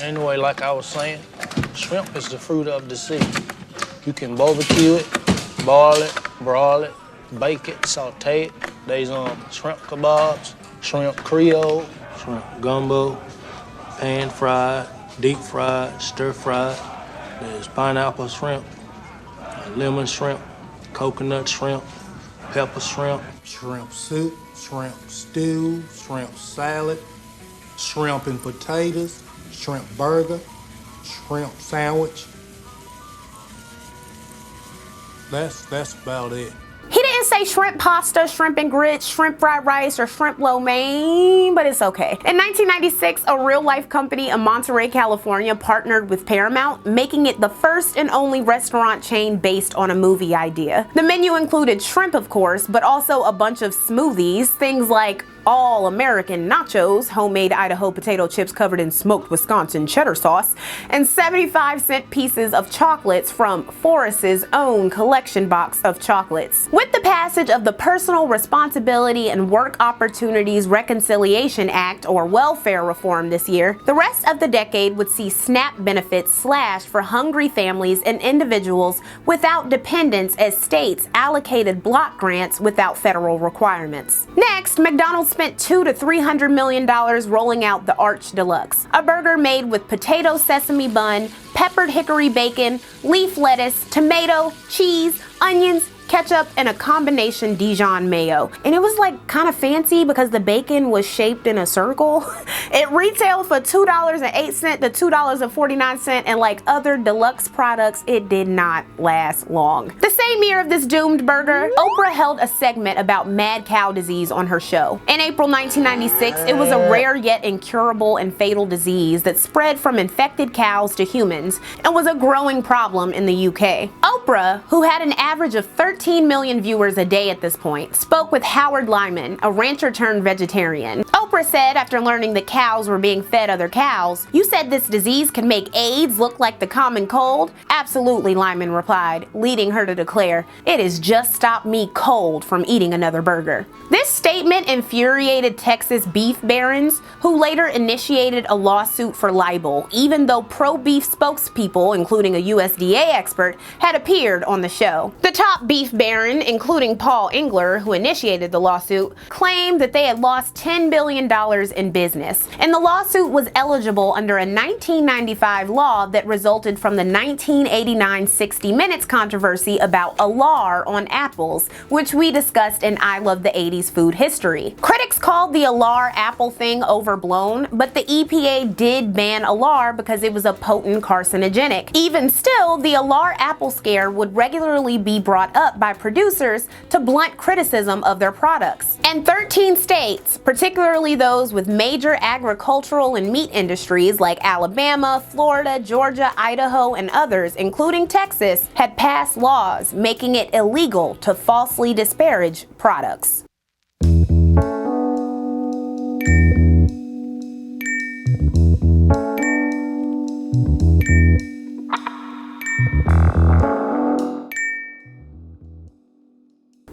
Anyway, like I was saying, shrimp is the fruit of the sea. You can barbecue it, boil it, broil it, bake it, saute it. There's shrimp kebabs, shrimp creole, shrimp gumbo, pan fried, deep fried, stir fried. There's pineapple shrimp, lemon shrimp, coconut shrimp, pepper shrimp, shrimp soup, shrimp stew, shrimp salad, shrimp and potatoes, shrimp burger, shrimp sandwich. That's about it. He didn't say shrimp pasta, shrimp and grits, shrimp fried rice, or shrimp lo mein, but it's okay. In 1996, a real-life company in Monterey, California partnered with Paramount, making it the first and only restaurant chain based on a movie idea. The menu included shrimp, of course, but also a bunch of smoothies, things like all-American nachos, homemade Idaho potato chips covered in smoked Wisconsin cheddar sauce, and 75-cent pieces of chocolates from Forrest's own collection box of chocolates. With the passage of the Personal Responsibility and Work Opportunities Reconciliation Act, or welfare reform, this year, the rest of the decade would see SNAP benefits slashed for hungry families and individuals without dependents as states allocated block grants without federal requirements. Next, McDonald's spent $200 to $300 million rolling out the Arch Deluxe, a burger made with potato sesame bun, peppered hickory bacon, leaf lettuce, tomato, cheese, onions, ketchup, and a combination Dijon mayo. And it was like kind of fancy because the bacon was shaped in a circle. It retailed for $2.08 to $2.49, and like other deluxe products, it did not last long. The same year of this doomed burger, Oprah held a segment about mad cow disease on her show. In April 1996, it was a rare yet incurable and fatal disease that spread from infected cows to humans and was a growing problem in the UK. Oprah, who had an average of 13 million viewers a day at this point, spoke with Howard Lyman, a rancher turned vegetarian. Oprah said, after learning that cows were being fed other cows, "You said this disease could make AIDS look like the common cold?" "Absolutely," Lyman replied, leading her to declare, "It has just stopped me cold from eating another burger." This statement infuriated Texas beef barons, who later initiated a lawsuit for libel, even though pro-beef spokespeople, including a USDA expert, had appeared on the show. The top beef beef baron, including Paul Engler, who initiated the lawsuit, claimed that they had lost $10 billion in business. And the lawsuit was eligible under a 1995 law that resulted from the 1989 60 Minutes controversy about alar on apples, which we discussed in I Love the 80s Food History. Critics called the alar apple thing overblown, but the EPA did ban alar because it was a potent carcinogenic. Even still, the alar apple scare would regularly be brought up by producers to blunt criticism of their products. And 13 states, particularly those with major agricultural and meat industries like Alabama, Florida, Georgia, Idaho, and others, including Texas, had passed laws making it illegal to falsely disparage products.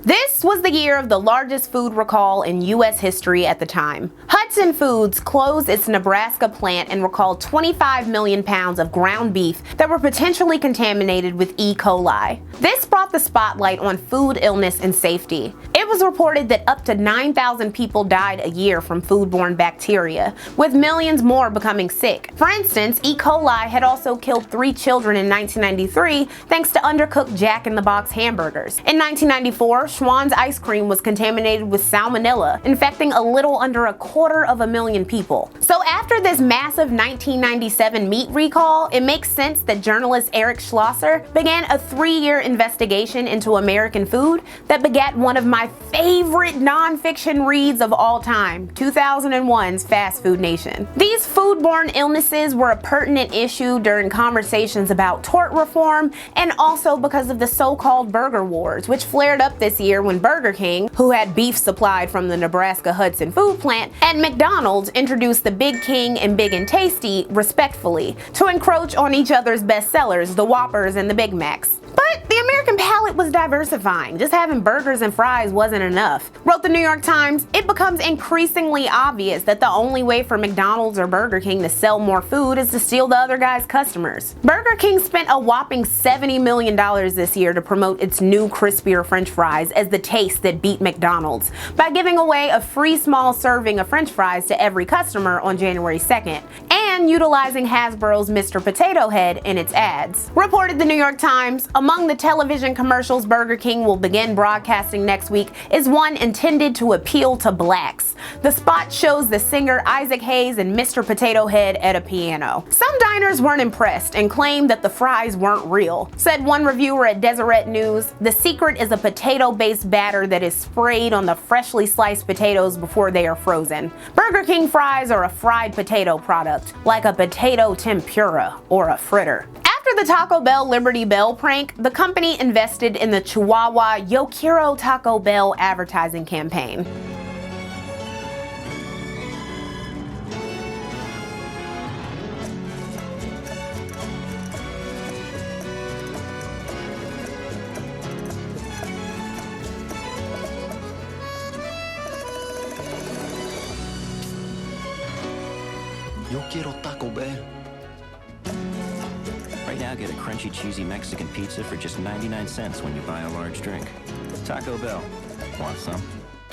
This was the year of the largest food recall in U.S. history at the time. Hudson Foods closed its Nebraska plant and recalled 25 million pounds of ground beef that were potentially contaminated with E. coli. This brought the spotlight on food illness and safety. It was reported that up to 9,000 people died a year from foodborne bacteria, with millions more becoming sick. For instance, E. coli had also killed 3 children in 1993 thanks to undercooked Jack in the Box hamburgers. In 1994, Schwann's ice cream was contaminated with salmonella, infecting a little under 250,000 people. So after this massive 1997 meat recall, it makes sense that journalist Eric Schlosser began a 3-year investigation into American food that begat one of my favorite nonfiction reads of all time, 2001's Fast Food Nation. These foodborne illnesses were a pertinent issue during conversations about tort reform, and also because of the so-called burger wars, which flared up this year when Burger King, who had beef supplied from the Nebraska Hudson food plant, and McDonald's introduced the Big King and Big and Tasty, respectfully, to encroach on each other's bestsellers, the Whoppers and the Big Macs. But the American palate was diversifying. Just having burgers and fries wasn't enough. Wrote the New York Times, it becomes increasingly obvious that the only way for McDonald's or Burger King to sell more food is to steal the other guy's customers. Burger King spent a whopping $70 million this year to promote its new crispier French fries as the taste that beat McDonald's, by giving away a free small serving of French fries to every customer on January 2nd, and utilizing Hasbro's Mr. Potato Head in its ads. Reported the New York Times, among the television commercials Burger King will begin broadcasting next week is one intended to appeal to blacks. The spot shows the singer Isaac Hayes and Mr. Potato Head at a piano. Some diners weren't impressed and claimed that the fries weren't real. Said one reviewer at Deseret News, the secret is a potato-based batter that is sprayed on the freshly sliced potatoes before they are frozen. Burger King fries are a fried potato product, like a potato tempura or a fritter. After the Taco Bell Liberty Bell prank, the company invested in the Chihuahua Yo Quiero Taco Bell advertising campaign. Yo quiero Taco Bell. Right now, get a crunchy, cheesy Mexican pizza for just 99 cents when you buy a large drink. Taco Bell. Want some?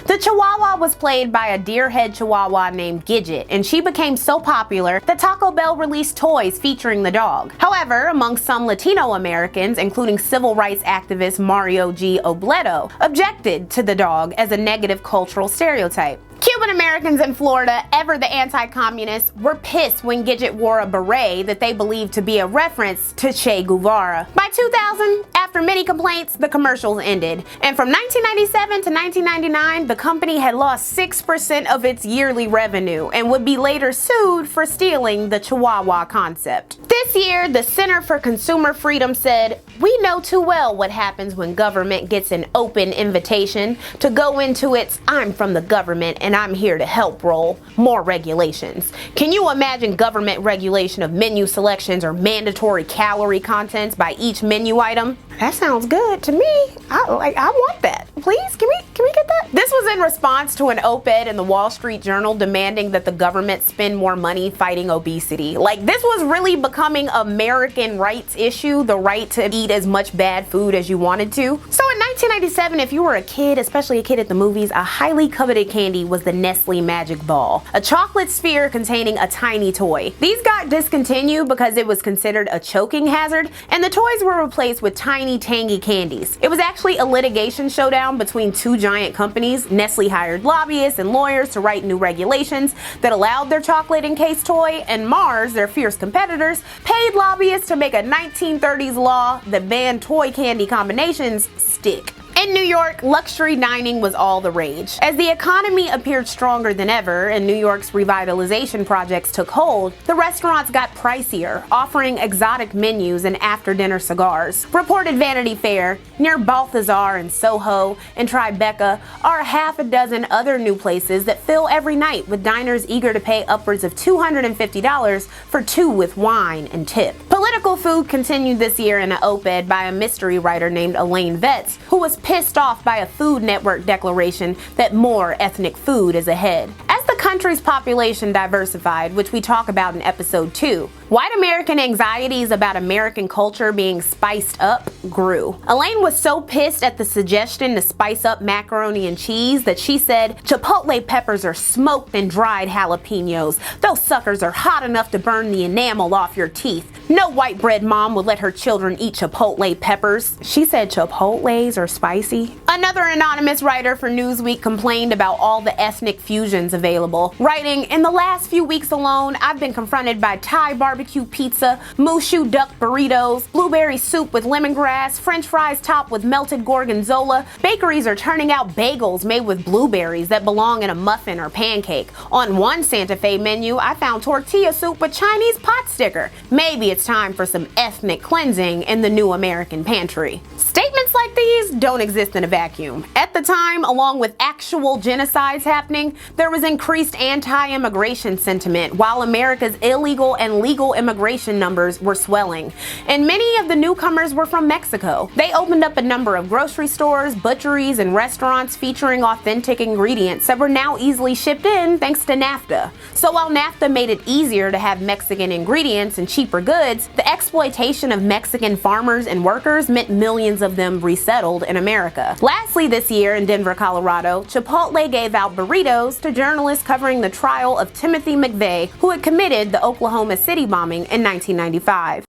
The Chihuahua was played by a deer-head Chihuahua named Gidget, and she became so popular that Taco Bell released toys featuring the dog. However, among some Latino Americans, including civil rights activist Mario G. Obledo, objected to the dog as a negative cultural stereotype. Cuban Americans in Florida, ever the anti-communists, were pissed when Gidget wore a beret that they believed to be a reference to Che Guevara. By 2000, after many complaints, the commercials ended. And from 1997 to 1999, the company had lost 6% of its yearly revenue and would be later sued for stealing the Chihuahua concept. This year, the Center for Consumer Freedom said, "We know too well what happens when government gets an open invitation to go into its 'I'm from the government and I'm here to help' role, more regulations." Can you imagine government regulation of menu selections or mandatory calorie contents by each menu item? That sounds good to me. I want that. Please, can we get that? This was in response to an op-ed in the Wall Street Journal demanding that the government spend more money fighting obesity. Like, this was really becoming an American rights issue, the right to eat as much bad food as you wanted to. So in 1997, if you were a kid, especially a kid at the movies, a highly coveted candy was the Nestle Magic Ball, a chocolate sphere containing a tiny toy. These got discontinued because it was considered a choking hazard, and the toys were replaced with tiny, tangy candies. It was actually a litigation showdown between two giant companies. Nestle hired lobbyists and lawyers to write new regulations that allowed their chocolate-encased toy, and Mars, their fierce competitors, paid lobbyists to make a 1930s law that banned toy candy combinations stick. In New York, luxury dining was all the rage. As the economy appeared stronger than ever and New York's revitalization projects took hold, the restaurants got pricier, offering exotic menus and after-dinner cigars. Reported Vanity Fair, near Balthazar and Soho and Tribeca are half a dozen other new places that fill every night with diners eager to pay upwards of $250 for two with wine and tip. Political food continued this year in an op-ed by a mystery writer named Elaine Vetz, who was pissed off by a Food Network declaration that more ethnic food is ahead. As the country's population diversified, which we talk about in episode 2, white American anxieties about American culture being spiced up grew. Elaine was so pissed at the suggestion to spice up macaroni and cheese that she said, "Chipotle peppers are smoked and dried jalapenos. Those suckers are hot enough to burn the enamel off your teeth. No white bread mom would let her children eat Chipotle peppers." She said Chipotles are spicy. Another anonymous writer for Newsweek complained about all the ethnic fusions available, writing, "In the last few weeks alone, I've been confronted by Thai barbecue pizza, Mushu duck burritos, blueberry soup with lemongrass, French fries topped with melted gorgonzola. Bakeries are turning out bagels made with blueberries that belong in a muffin or pancake. On one Santa Fe menu, I found tortilla soup with Chinese pot sticker. Maybe it's time for some ethnic cleansing in the new American pantry." Statements like these don't exist in a vacuum. At the time, along with actual genocides happening, there was increased anti-immigration sentiment, while America's illegal and legal immigration numbers were swelling. And many of the newcomers were from Mexico. They opened up a number of grocery stores, butcheries, and restaurants featuring authentic ingredients that were now easily shipped in thanks to NAFTA. So while NAFTA made it easier to have Mexican ingredients and cheaper goods, the exploitation of Mexican farmers and workers meant millions of them resettled in America. Lastly, this year in Denver, Colorado, Chipotle gave out burritos to journalists covering the trial of Timothy McVeigh, who had committed the Oklahoma City bombing in 1995.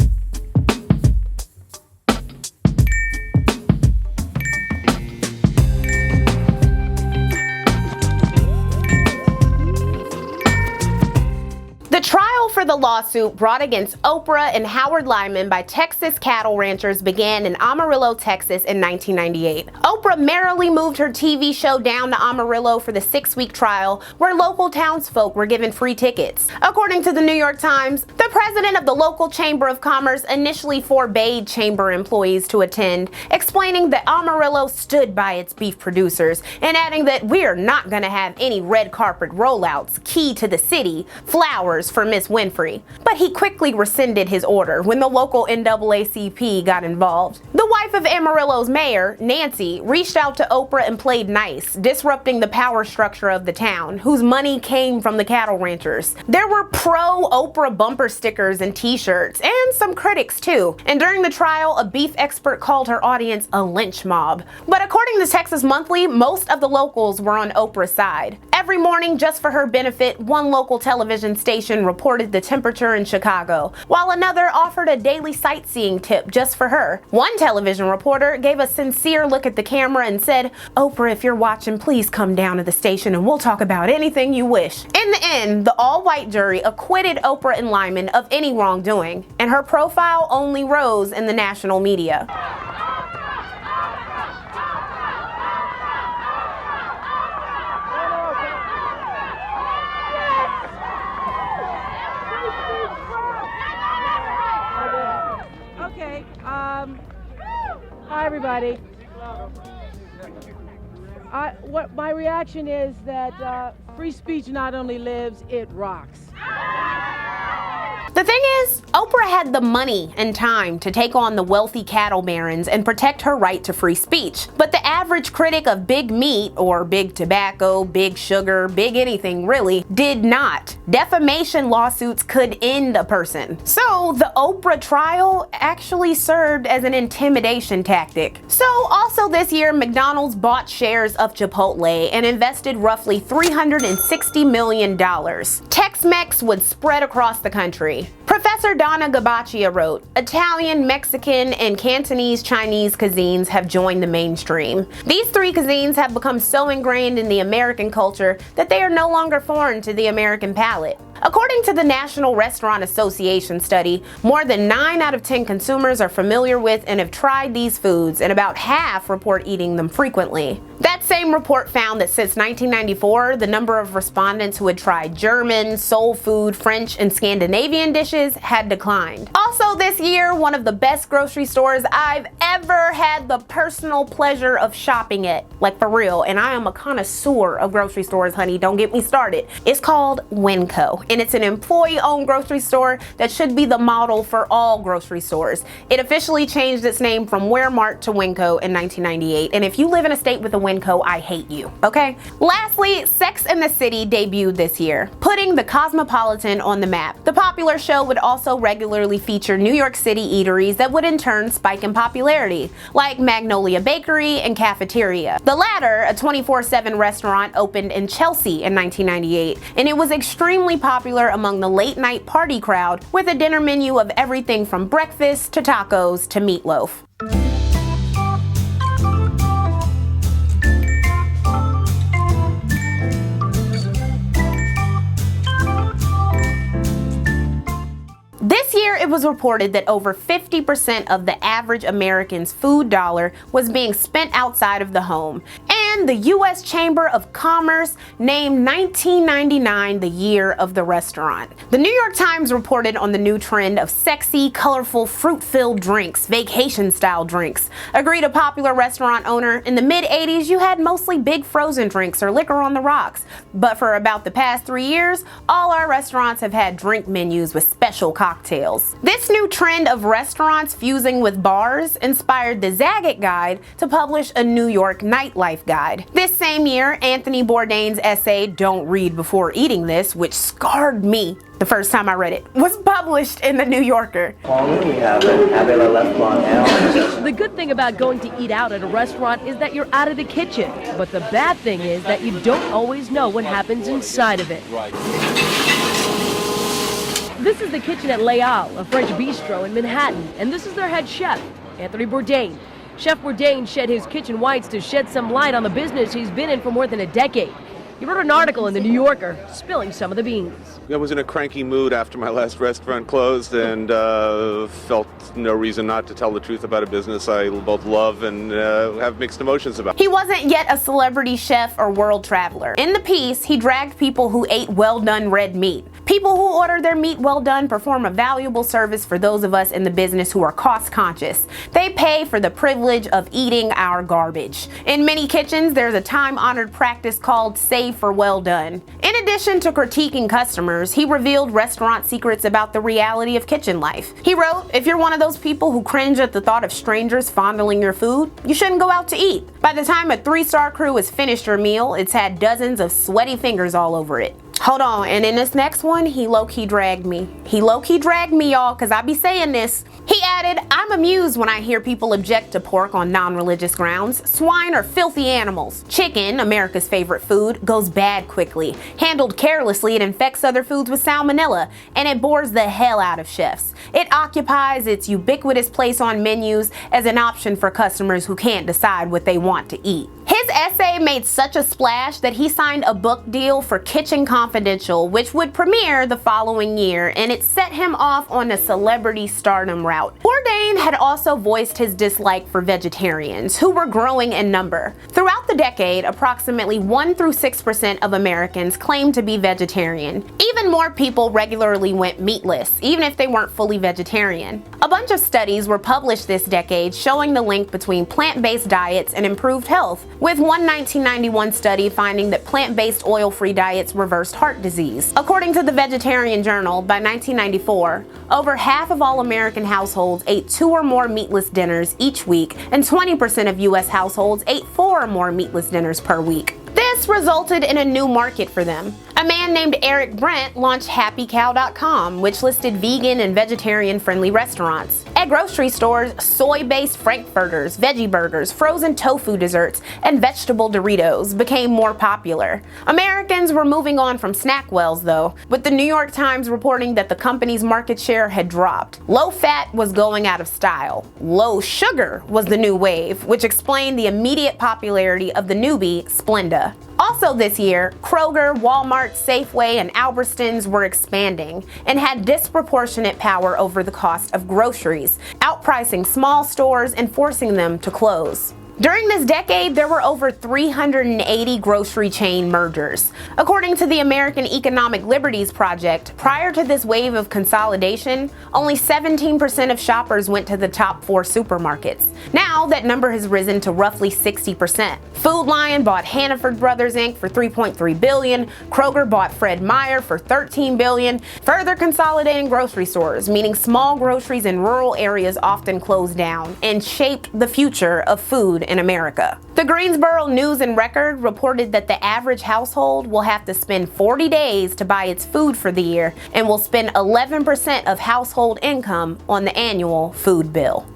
The trial for the lawsuit brought against Oprah and Howard Lyman by Texas cattle ranchers began in Amarillo, Texas in 1998. Oprah merrily moved her TV show down to Amarillo for the 6-week trial, where local townsfolk were given free tickets. According to the New York Times, the president of the local Chamber of Commerce initially forbade chamber employees to attend, explaining that Amarillo stood by its beef producers and adding that we're not going to have any red carpet rollouts, key to the city, flowers for Miss Winfrey. But he quickly rescinded his order when the local NAACP got involved. The wife of Amarillo's mayor, Nancy, reached out to Oprah and played nice, disrupting the power structure of the town, whose money came from the cattle ranchers. There were pro-Oprah bumper stickers and t-shirts, and some critics too. And during the trial, a beef expert called her audience a lynch mob. But according to Texas Monthly, most of the locals were on Oprah's side. Every morning, just for her benefit, one local television station reported the temperature in Chicago, while another offered a daily sightseeing tip just for her. One television reporter gave a sincere look at the camera and said, "Oprah, if you're watching, please come down to the station and we'll talk about anything you wish." In the end, the all-white jury acquitted Oprah and Lyman of any wrongdoing, and her profile only rose in the national media. Hi, everybody. What my reaction is that free speech not only lives, it rocks. The thing is, Oprah had the money and time to take on the wealthy cattle barons and protect her right to free speech. But the average critic of big meat, or big tobacco, big sugar, big anything really, did not. Defamation lawsuits could end a person. So the Oprah trial actually served as an intimidation tactic. So also this year, McDonald's bought shares of Chipotle and invested roughly $360 million. Tex-Mex would spread across the country. Professor Donna Gabachia wrote, Italian, Mexican, and Cantonese Chinese cuisines have joined the mainstream. These three cuisines have become so ingrained in the American culture that they are no longer foreign to the American palate. According to the National Restaurant Association study, more than 9 out of 10 consumers are familiar with and have tried these foods, and about half report eating them frequently. That same report found that since 1994, the number of respondents who had tried German, soul food, French, and Scandinavian dishes had declined. Also this year, one of the best grocery stores I've ever had the personal pleasure of shopping at. Like for real, and I am a connoisseur of grocery stores, honey, don't get me started. It's called Winco, and it's an employee-owned grocery store that should be the model for all grocery stores. It officially changed its name from Ware-Mart to Winco in 1998, and if you live in a state with a Winco, I hate you, okay? Lastly, Sex and the City debuted this year, putting the Cosmopolitan on the map. The popular show would also regularly feature New York City eateries that would in turn spike in popularity, like Magnolia Bakery and Cafeteria. The latter, a 24/7 restaurant, opened in Chelsea in 1998, and it was extremely popular among the late-night party crowd, with a dinner menu of everything from breakfast to tacos to meatloaf. This year, it was reported that over 50% of the average American's food dollar was being spent outside of the home. And the U.S. Chamber of Commerce named 1999 the year of the restaurant. The New York Times reported on the new trend of sexy, colorful, fruit-filled drinks, vacation-style drinks. Agreed a popular restaurant owner, in the mid-'80s, you had mostly big frozen drinks or liquor on the rocks. But for about the past 3 years, all our restaurants have had drink menus with special cocktails. This new trend of restaurants fusing with bars inspired the Zagat Guide to publish a New York nightlife guide. This same year, Anthony Bourdain's essay, Don't Read Before Eating This, which scarred me the first time I read it, was published in the New Yorker. The good thing about going to eat out at a restaurant is that you're out of the kitchen. But the bad thing is that you don't always know what happens inside of it. This is the kitchen at Les Halles, a French bistro in Manhattan, and this is their head chef, Anthony Bourdain. Chef Bourdain shed his kitchen whites to shed some light on the business he's been in for more than a decade. He wrote an article in the New Yorker, spilling some of the beans. I was in a cranky mood after my last restaurant closed and felt no reason not to tell the truth about a business I both love and have mixed emotions about. He wasn't yet a celebrity chef or world traveler. In the piece, he dragged people who ate well-done red meat. People who order their meat well done perform a valuable service for those of us in the business who are cost conscious. They pay for the privilege of eating our garbage. In many kitchens, there's a time-honored practice called save for well done. In addition to critiquing customers, he revealed restaurant secrets about the reality of kitchen life. He wrote, if you're one of those people who cringe at the thought of strangers fondling your food, you shouldn't go out to eat. By the time a 3-star crew has finished your meal, it's had dozens of sweaty fingers all over it. Hold on, and in this next one, he low-key dragged me. He low-key dragged me, y'all, because I be saying this. He added, I'm amused when I hear people object to pork on non-religious grounds. Swine are filthy animals. Chicken, America's favorite food, goes bad quickly. Handled carelessly, it infects other foods with salmonella, and it bores the hell out of chefs. It occupies its ubiquitous place on menus as an option for customers who can't decide what they want to eat. His essay made such a splash that he signed a book deal for Kitchen Confidential, which would premiere the following year, and it set him off on a celebrity stardom route. Bourdain had also voiced his dislike for vegetarians, who were growing in number. Throughout the decade, approximately 1-6% of Americans claimed to be vegetarian. Even more people regularly went meatless, even if they weren't fully vegetarian. A bunch of studies were published this decade showing the link between plant-based diets and improved health, with with one 1991 study finding that plant-based oil-free diets reversed heart disease. According to the Vegetarian Journal, by 1994, over half of all American households ate 2 or more meatless dinners each week, and 20% of U.S. households ate 4 or more meatless dinners per week. This resulted in a new market for them. A man named Eric Brent launched HappyCow.com, which listed vegan and vegetarian-friendly restaurants. At grocery stores, soy-based frankfurters, veggie burgers, frozen tofu desserts, and vegetable Doritos became more popular. Americans were moving on from Snackwells, though, with the New York Times reporting that the company's market share had dropped. Low fat was going out of style. Low sugar was the new wave, which explained the immediate popularity of the newbie, Splenda. Also this year, Kroger, Walmart, Safeway, and Albertsons were expanding and had disproportionate power over the cost of groceries, outpricing small stores and forcing them to close. During this decade, there were over 380 grocery chain mergers. According to the American Economic Liberties Project, prior to this wave of consolidation, only 17% of shoppers went to the top 4 supermarkets. Now, that number has risen to roughly 60%. Food Lion bought Hannaford Brothers Inc. for $3.3 billion, Kroger bought Fred Meyer for $13 billion, further consolidating grocery stores, meaning small groceries in rural areas often closed down, and shaped the future of food in America. The Greensboro News and Record reported that the average household will have to spend 40 days to buy its food for the year and will spend 11% of household income on the annual food bill.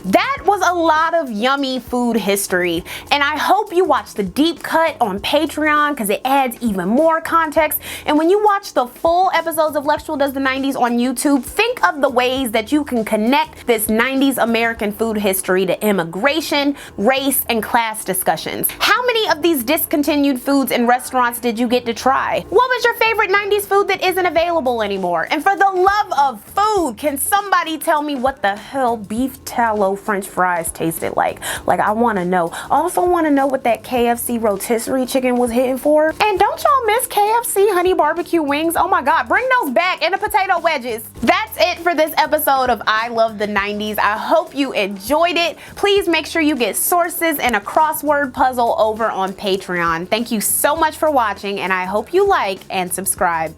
That was a lot of yummy food history, and I hope you watch the deep cut on Patreon because it adds even more context. And when you watch the full episodes of Lexual Does the 90s on YouTube, think of the ways that you can connect this 90s American food history to immigration, race, and class discussions. How many of these discontinued foods and restaurants did you get to try? What was your favorite 90s food that isn't available anymore? And for the love of food, can somebody tell me what the hell beef tallow French fries tasted like? Like, I want to know. I also want to know what that KFC rotisserie chicken was hitting for. And don't y'all miss KFC honey barbecue wings? Oh my God, bring those back, and the potato wedges. That's it for this episode of I Love the 90s. I hope you enjoyed it. Please make sure you get sources and a crossword puzzle over on Patreon. Thank you so much for watching, and I hope you like and subscribe.